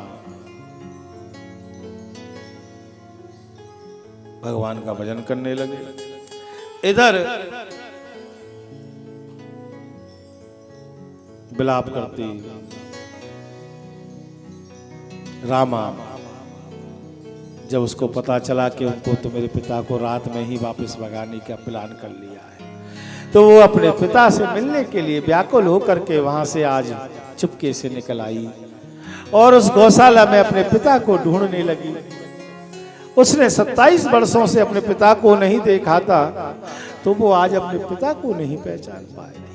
भगवान का भजन करने लगे। इधर विलाप करती रामा, जब उसको पता चला कि उनको तो मेरे पिता को रात में ही वापस भगाने का प्लान कर लिया है, तो वो अपने पिता से मिलने के लिए व्याकुल होकर के वहां से आज चुपके से निकल आई और उस गौशाला में अपने पिता को ढूंढने लगी। उसने 27 वर्षों से अपने पिता को नहीं देखा था, तो वो आज अपने पिता को नहीं पहचान पाए नहीं।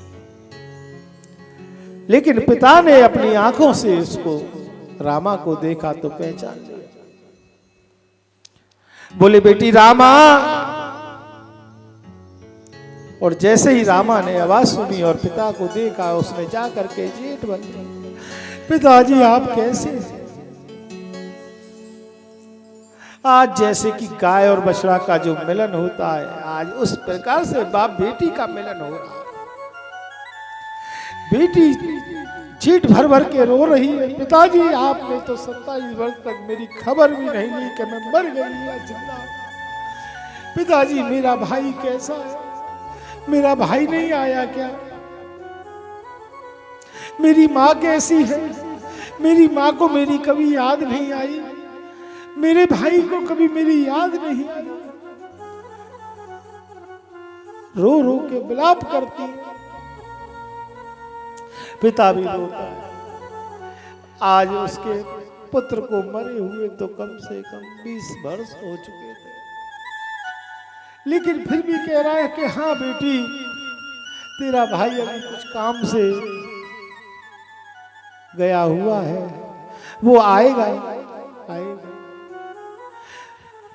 लेकिन पिता ने अपनी आंखों से उसको रामा को देखा तो पहचान लिया। बोले बेटी रामा, और जैसे ही रामा ने आवाज सुनी और पिता को देखा, उसने जा करके जेठ बन गया, पिताजी आप कैसे हैं? आज जैसे कि गाय और बछड़ा का जो मिलन होता है, आज उस प्रकार से बाप बेटी का मिलन हो रहा है। बेटी चीट भर भर के रो रही है, पिताजी आपने तो 27 वर्ष तक मेरी खबर भी नहीं ली कि मैं मर गई या जिंदा। पिताजी मेरा भाई कैसा है? मेरा भाई नहीं आया क्या? मेरी माँ कैसी है? मेरी माँ को मेरी कभी याद नहीं आई, मेरे भाई को कभी मेरी याद नहीं आई। रो रो के विलाप करती, पिता भी रोता है। आज उसके पुत्र को मरे हुए तो कम से कम 20 वर्ष हो चुके थे, लेकिन फिर भी कह रहा है कि हाँ बेटी, तेरा भाई अभी कुछ काम से गया हुआ है, वो आएगा आएगा।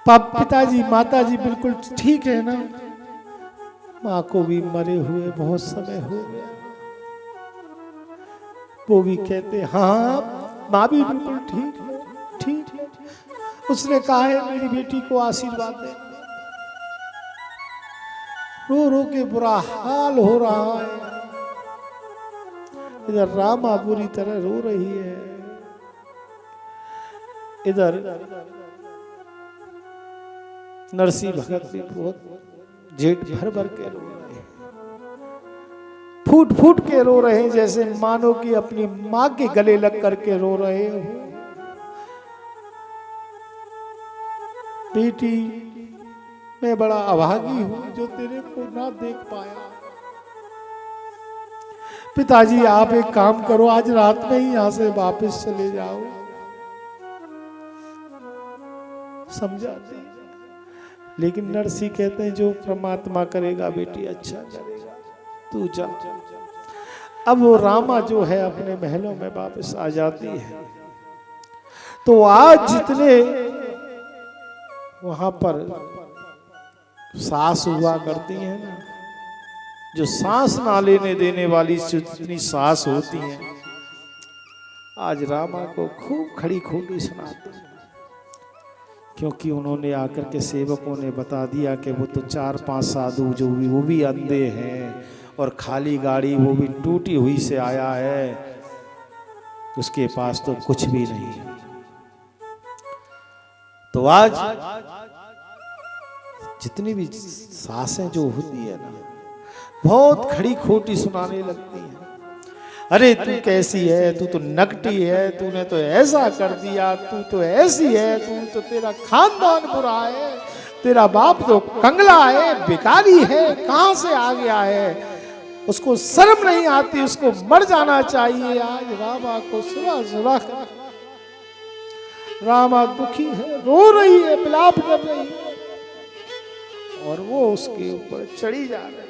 पिताजी माताजी बिल्कुल ठीक है ना? माँ को भी मरे हुए बहुत समय हो गया। वो भी कहते हाँ माँ भी बिल्कुल ठीक है, ठीक है। उसने कहा है मेरी बेटी को आशीर्वाद दे। रो रो के बुरा हाल हो रहा है। इधर रामा बुरी तरह रो रही है, इधर नरसिंह भगत भी बहुत जेठ भर भर के रो रहे हैं, फूट फूट के रो रहे हैं, जैसे मानो कि अपनी मां के गले लग करके रो रहे हो। बेटी मैं बड़ा अभागी हूं जो तेरे को ना देख पाया। पिताजी आप एक काम करो, आज रात में ही यहां से वापस चले जाओ। समझाते, लेकिन नरसिंह कहते हैं जो परमात्मा करेगा बेटी अच्छा करेगा, तू जा। अब वो रामा जो है अपने महलों में वापस आ जाती है। तो आज जितने वहां पर सास हुआ करती हैं ना, जो सांस ना लेने देने वाली जितनी सास होती हैं, आज रामा को खूब खड़ी खोटी सुनाती हैं, क्योंकि उन्होंने आकर के सेवकों ने बता दिया कि वो तो 4-5 साधु जो भी वो भी अंधे हैं और खाली गाड़ी वो भी टूटी हुई से आया है, उसके पास तो कुछ भी नहीं है। तो आज जितनी भी सासें जो होती है ना, बहुत खड़ी खोटी सुनाने लगती हैं। अरे तू कैसी है, तू तो नकटी है, तूने तो ऐसा कर दिया, तू तो ऐसी है, तू तो तेरा खानदान बुरा है, तेरा बाप तो कंगला है, भिखारी है, कहां से आ गया है, उसको शर्म नहीं आती, उसको मर जाना चाहिए। आज रामा को सुना सुना रामा दुखी है, रो रही है, विलाप कर रही है, और वो उसके ऊपर चढ़ी जा रही है,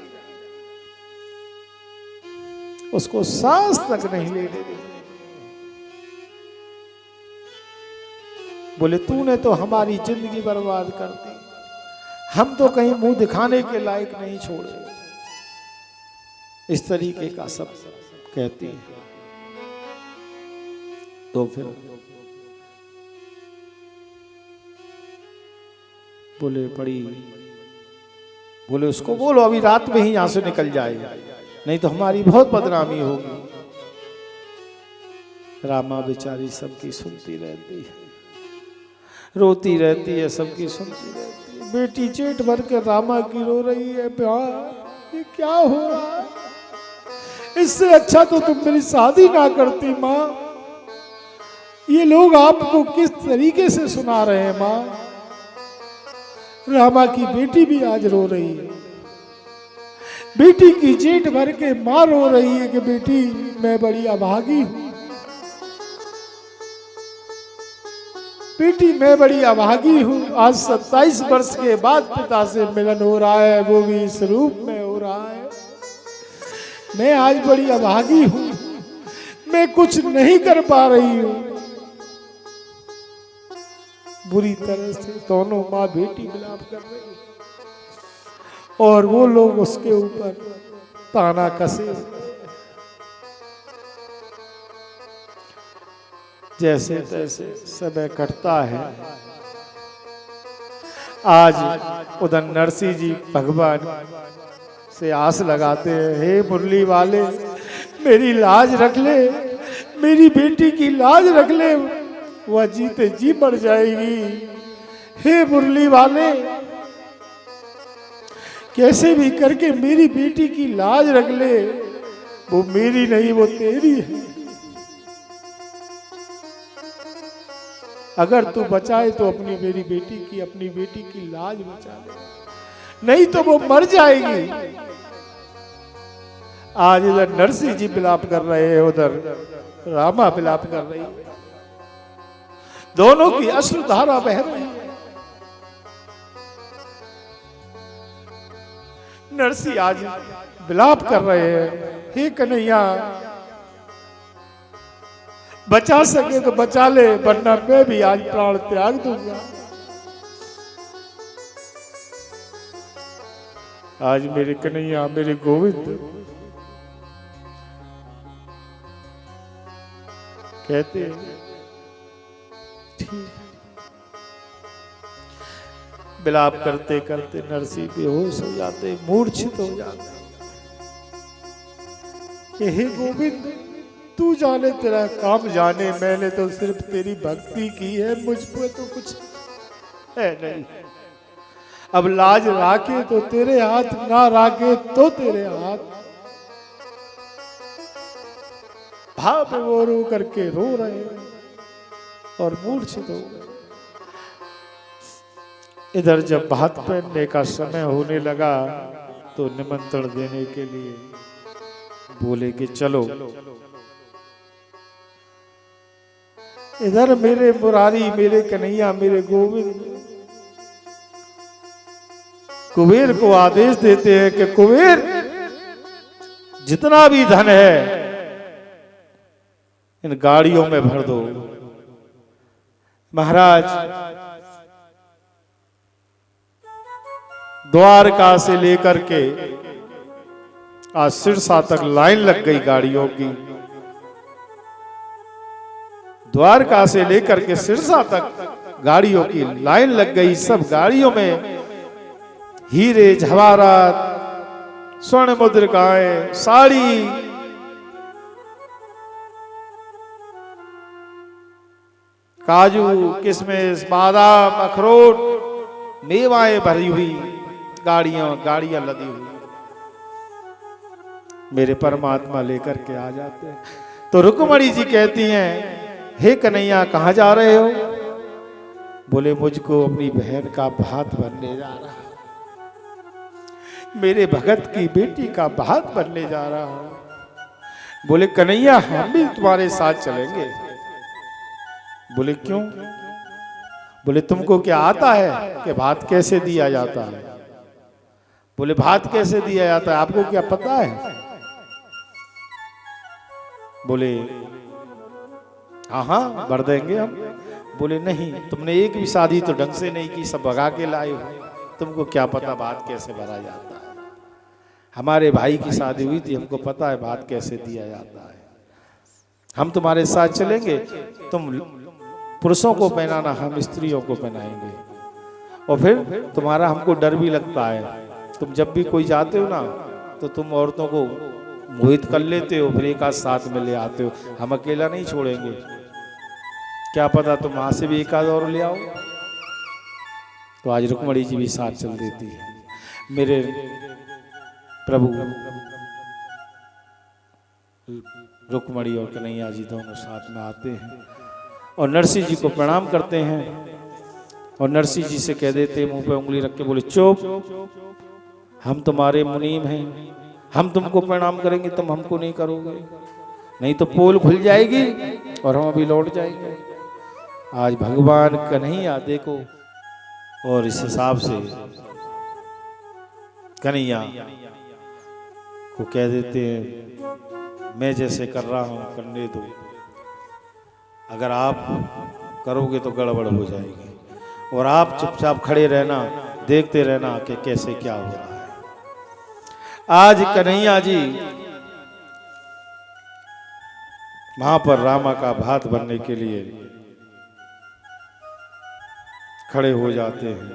उसको सांस तक नहीं ले दे रही। बोले तूने तो हमारी जिंदगी बर्बाद कर दी, हम तो कहीं मुंह दिखाने के लायक नहीं छोड़े। इस तरीके का सब कहती है। तो फिर बोले बड़ी, बोले उसको बोलो अभी रात में ही यहां से निकल जाए, नहीं तो हमारी बहुत बदनामी होगी। रामा बेचारी सबकी सुनती रहती है, रोती रहती है, सबकी सुनती रहती है। बेटी चेट भर के रामा की रो रही है, प्यार ये क्या हो रहा है, इससे अच्छा तो तुम मेरी शादी ना करती माँ। ये लोग आपको किस तरीके से सुना रहे हैं माँ। रामा की बेटी भी आज रो रही है, बेटी की जेठ भर के मां रो रही है कि बेटी मैं बड़ी अभागी हूं। बेटी मैं बड़ी अभागी हूँ। आज 27 वर्ष के बाद पिता से मिलन हो रहा है, वो भी इस रूप में हो रहा है। मैं आज बड़ी अभागी हूँ, मैं कुछ नहीं कर पा रही हूँ। बुरी तरह से दोनों माँ बेटी विलाप कर रही है और वो लोग उसके ऊपर ताना कसे। जैसे तैसे समय कटता है। आज उधर नरसिंह जी भगवान से आस लगाते हैं, हे मुरली वाले मेरी लाज रख ले, मेरी बेटी की लाज रख ले, वह जीते जी मर जाएगी। हे मुरली वाले कैसे भी करके मेरी बेटी की लाज रख ले, वो मेरी नहीं वो तेरी है। अगर तू बचाए तो अपनी मेरी अपनी बेटी की लाज बचा ले, नहीं तो वो मर जाएगी। आज इधर नरसिंह जी विलाप कर रहे हैं, उधर रामा विलाप कर रही है। दोनों की अश्रुधारा बह रही है। नरसिंह आज विलाप कर रहे हैं, हे कन्हैया बचा सके तो बचा ले, वरना मैं भी आज प्राण त्याग दूंगा। आज मेरे कन्हैया मेरे गोविंद कहते ठीक। विलाप करते करते नरसिंह बेहोश हो जाते, मूर्छित हो जाते। हे गोविंद तू जाने तेरा काम जाने, मैंने तो सिर्फ तेरी भक्ति की है, मुझ पर तो कुछ है नहीं। अब लाज राखे तो तेरे हाथ, ना राखे तो तेरे हाथ। भाव में वो रो करके रो रहे हैं और मूर्छित हो गए। इधर जब भात पहनने का समय होने लगा तो निमंत्रण देने के लिए बोले कि चलो। इधर मेरे मुरारी मेरे कन्हैया मेरे गोविंद कुबेर को आदेश देते हैं कि कुबेर जितना भी धन है इन गाड़ियों में भर दो। महाराज द्वारका से लेकर के आज सिरसा तक लाइन लग गई गाड़ियों की। द्वारका से लेकर के सिरसा तक गाड़ियों की लाइन लग गई। सब गाड़ियों में हीरे जवाहरात, स्वर्ण मुद्रिकाएं, साड़ी, काजू किशमिश बादाम अखरोट मेवाएं भरी हुई गाड़ियां लदी हुई मेरे परमात्मा लेकर के आ जाते हैं। तो रुक्मणी जी कहती हैं, हे कन्हैया कहाँ जा रहे हो? बोले मुझको अपनी बहन का भात बनने जा रहा, मेरे भगत की बेटी का भात बनने जा रहा हूं। बोले कन्हैया हम भी तुम्हारे साथ चलेंगे। बोले क्यों? बोले तुमको क्या आता है कि भात कैसे दिया जाता है? बोले भात कैसे दिया जाता है आपको क्या पता है? बोले हाँ हाँ भर देंगे हम। बोले नहीं, तुमने एक भी शादी तो ढंग से नहीं की, सब भगा के लाए हो, तुमको क्या पता भात कैसे भरा जाता है? हमारे भाई की शादी हुई थी, हमको पता है भात कैसे दिया जाता है। हम तुम्हारे साथ चलेंगे, तुम पुरुषों को पहनाना, हम स्त्रियों को पहनाएंगे। और फिर तुम्हारा हमको डर भी लगता है, तुम जब भी कोई जाते हो ना तो तुम औरतों को मोहित कर लेते हो, फिर एक आध साथ में ले आते हो, हम अकेला नहीं छोड़ेंगे। क्या पता तुम वहां से भी एक आध और ले आओ। तो आज रुक्मणी जी भी साथ चल देती है। मेरे प्रभु रुक्मणी और कन्हैया जी दोनों साथ में आते हैं और नरसिंह जी को प्रणाम करते हैं और नरसिंह जी से कह देते मुंह पे उंगली रख के, बोले चुप, हम तुम्हारे मुनीम हैं, हम तुमको प्रणाम करेंगे, तुम हमको नहीं करोगे, नहीं तो पोल खुल जाएगी और हम अभी लौट जाएंगे। आज भगवान कन्हैया देखो, और इस हिसाब से कन्हैया को कह देते हैं मैं जैसे कर रहा हूं करने दो, अगर आप करोगे तो गड़बड़ हो जाएगी, और आप चुपचाप खड़े रहना, देखते रहना कि कैसे क्या हो रहा है। आज कन्हैया जी वहां पर रामा का भात बनने के लिए खड़े हो जाते हैं,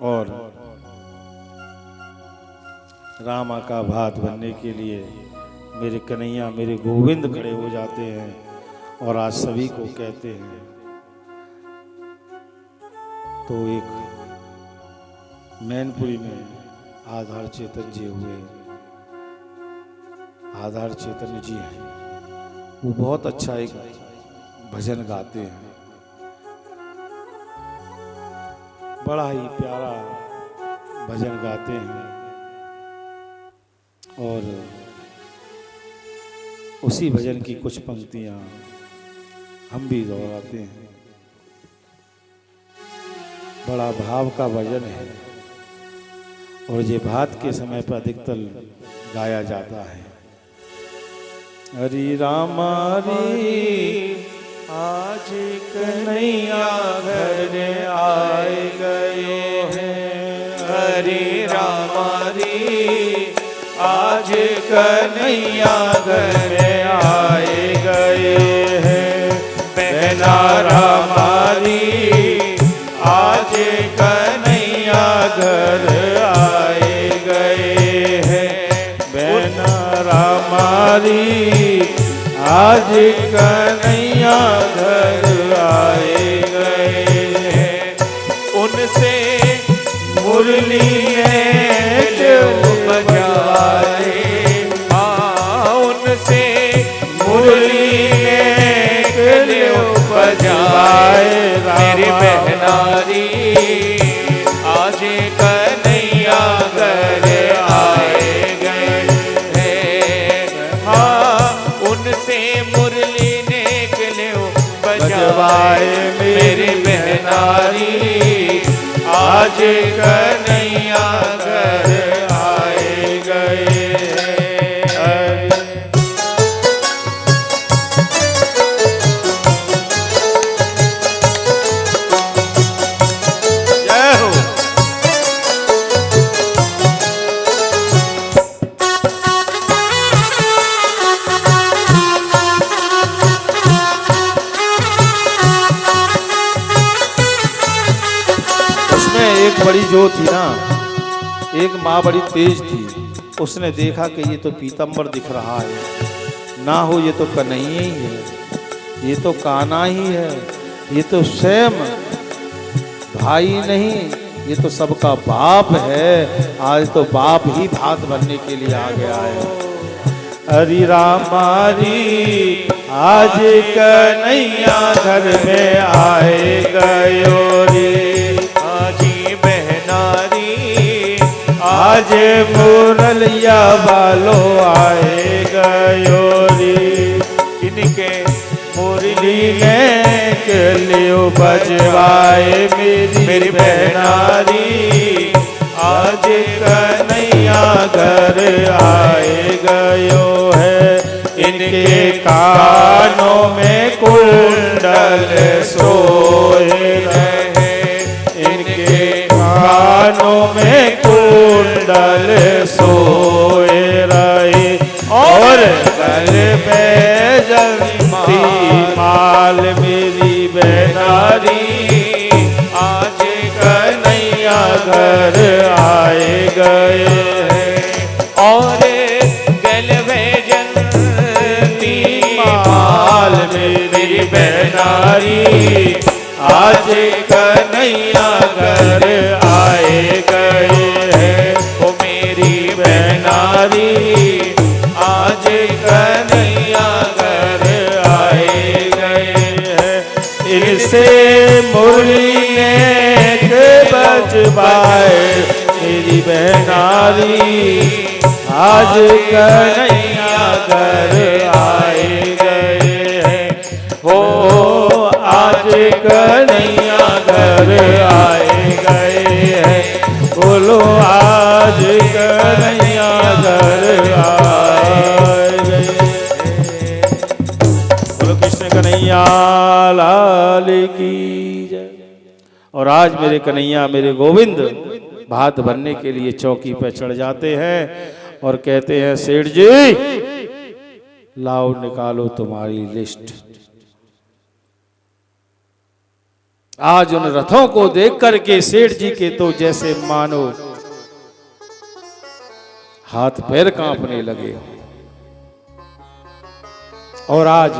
और रामा का भात बनने के लिए मेरे कन्हैया मेरे गोविंद खड़े हो जाते हैं, और आज सभी को कहते हैं। तो एक मैनपुरी में आधार चेतन जी हुए, आधार चेतन जी हैं, वो बहुत अच्छा एक भजन गाते हैं, बड़ा ही प्यारा भजन गाते हैं, और उसी भजन की कुछ पंक्तियां हम भी दोहराते हैं। बड़ा भाव का भजन है, और ये भात के समय पर अधिकतर गाया जाता है। हरि रामा रे आज कन्हैया घर आए गए हैं, हरे रामा रे आज कन्हैया घर आए गए हैं। बहना रामा रे आज कन्हैया घर आए गए हैं। बहना रामारी आज कन्हैया घर आए गए हैं। उनसे मुरली बजाए, उनसे मुरली बजाए मेरी बहनारी आज कन्हैया घर आए गए हैं। हाँ उनसे मुरली ने क्यों बजवाए मेरी बहनारी आज कन्हैया घर आए गए हैं। एक बड़ी जो थी ना, एक माँ बड़ी तेज थी, उसने देखा कि ये तो पीतम्बर दिख रहा है, ना हो ये तो कन्हैया ही है, ये तो कान्हा ही है, ये तो स्वयं भाई नहीं, ये तो सबका बाप है। आज तो बाप ही भात बनने के लिए आ गया है। हरि रामारी आज कन्हैया घर में आए गयो रे, आज मुरलिया वालो आए गयो रे। इनके मुरली के लिए बजवाए मेरी बहनारी आज कन्हैया घर आए गयो है। इनके कानों में कुंडल सोए रहे, इनके कानों में कुंडल सोए रहे, और गल पे जलती माल मेरी बहनारी आज कन्हैया घर आए गए हैं। और गल में जलती माल मेरी बहनारी आज कन्हैया घर आए गए हैं। ओ मेरी बहनारी आज कन्हैया घर आए गए हैं। इनसे मुरली ने बजवाए मेरी बहनारी आज कन्हैया घर आए गए और आज मेरे कन्हैया मेरे गोविंद भात भरने के लिए चौकी पे चढ़ जाते हैं और कहते हैं सेठ जी लाओ निकालो तुम्हारी लिस्ट। आज उन रथों को देख करके सेठ जी के तो जैसे मानो हाथ पैर कांपने लगे। और आज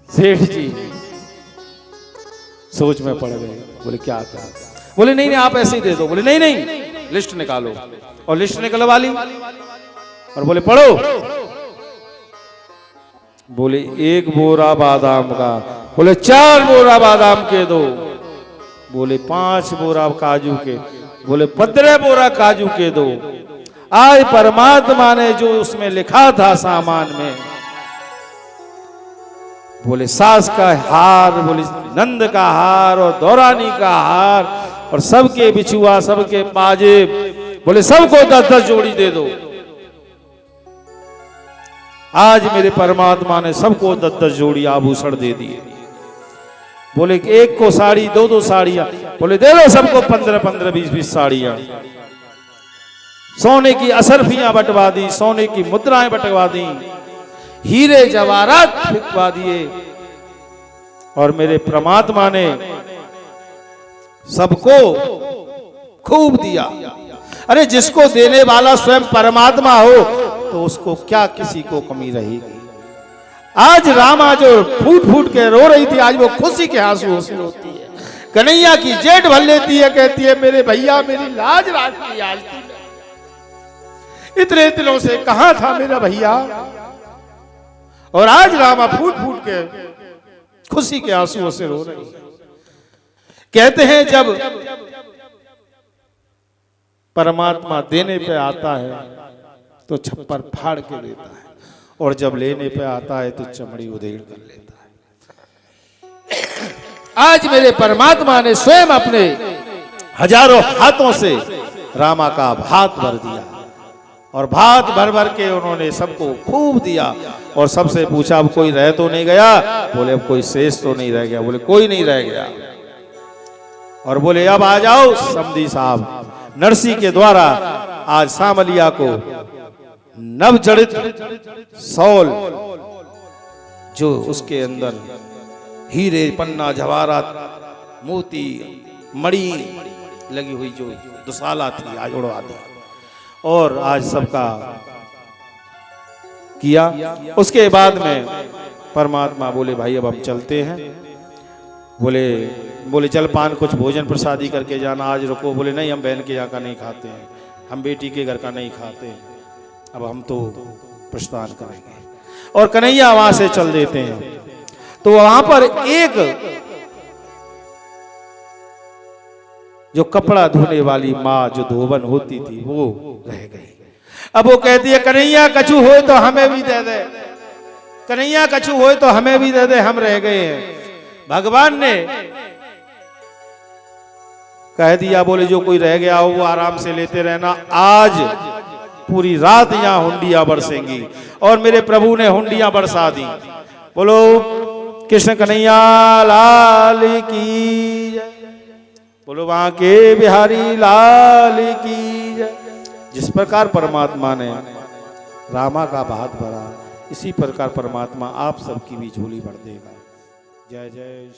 सेठ जी सोच में पड़ गए। बोले क्या कहा? बोले नहीं नहीं आप ऐसे ही दे दो। बोले नहीं नहीं लिस्ट निकालो। और लिस्ट निकलवा ली और बोले पढ़ो। बोले 1 बोरा बादाम का। बोले 4 बोरा बादाम के दो। बोले 5 बोरा काजू के। बोले 15 बोरा काजू के दो। आज परमात्मा ने जो उसमें लिखा था सामान में, बोले सास का हार, बोले नंद का हार और दौरानी का हार और सबके बिछुआ सबके पाजेब, बोले सबको 10-10 जोड़ी दे दो। आज मेरे परमात्मा ने सबको 10-10 जोड़ी आभूषण दे दिए। बोले एक को साड़ी 2-2 साड़ियां। बोले दे दो सबको 15-15 20-20 साड़ियां। सोने की असरफियां बंटवा दी, सोने की मुद्राएं बंटवा दी, हीरे जवाहरात बिकवा दिए। और मेरे परमात्मा ने सबको खूब दिया। अरे जिसको देने वाला स्वयं परमात्मा हो तो उसको क्या किसी को कमी रहेगी। आज रामा जो फूट फूट के रो रही थी, आज वो खुशी के आंसू से रोती है। कन्हैया की जेठ भर लेती है, कहती है मेरे भैया मेरी लाज रात की आज थी, इतने दिनों से कहां था मेरा भैया। और आज रामा फूट फूट के खुशी के आंसुओं से रो रही है। कहते हैं जब परमात्मा देने पे आता है तो छप्पर फाड़ के देता है, और जब लेने पे आता है तो चमड़ी उधेड़ कर लेता है। आज मेरे परमात्मा ने स्वयं अपने हजारों हाथों से रामा का भात भर दिया, और भात भर भर के उन्होंने सबको खूब दिया। और सबसे पूछा अब कोई रह तो नहीं गया? बोले अब कोई शेष तो नहीं रह गया। बोले कोई नहीं रह गया। और बोले अब आ जाओ समधी साहब। नरसी के द्वारा आज सामलिया को नवजड़ित सौल, जो उसके अंदर हीरे पन्ना जवाहरात मोती मणि लगी हुई जो दुशाला थी, आज उड़वा दी। और आज सबका किया। उसके बाद में परमात्मा बोले भाई अब हम चलते हैं। बोले जलपान कुछ भोजन प्रसादी करके जाना, आज रुको। बोले नहीं हम बहन के यहाँ का नहीं खाते हैं, हम बेटी के घर का नहीं खाते हैं, अब हम तो प्रस्थान करेंगे। और कन्हैया वहां से चल देते हैं। तो वहां पर एक जो कपड़ा धोने वाली माँ जो धोबन होती थी वो रह गई। अब वो कहती है कन्हैया कछु हो तो हमें भी दे दे, कन्हैया कछु हो तो हमें भी दे दे, हम रह गए हैं। भगवान ने कह दिया बोले जो कोई रह गया हो वो आराम से लेते रहना। आज पूरी रात यहाँ हुंडियां बरसेंगी। और मेरे प्रभु ने हुंडियां बरसा दी। बोलो कृष्ण कन्हैया लाल की जय, बोलो वहां के बिहारी लाल की जय। जिस प्रकार परमात्मा ने रामा का भात भरा, इसी प्रकार परमात्मा आप सबकी भी झोली भर देगा। जय जय।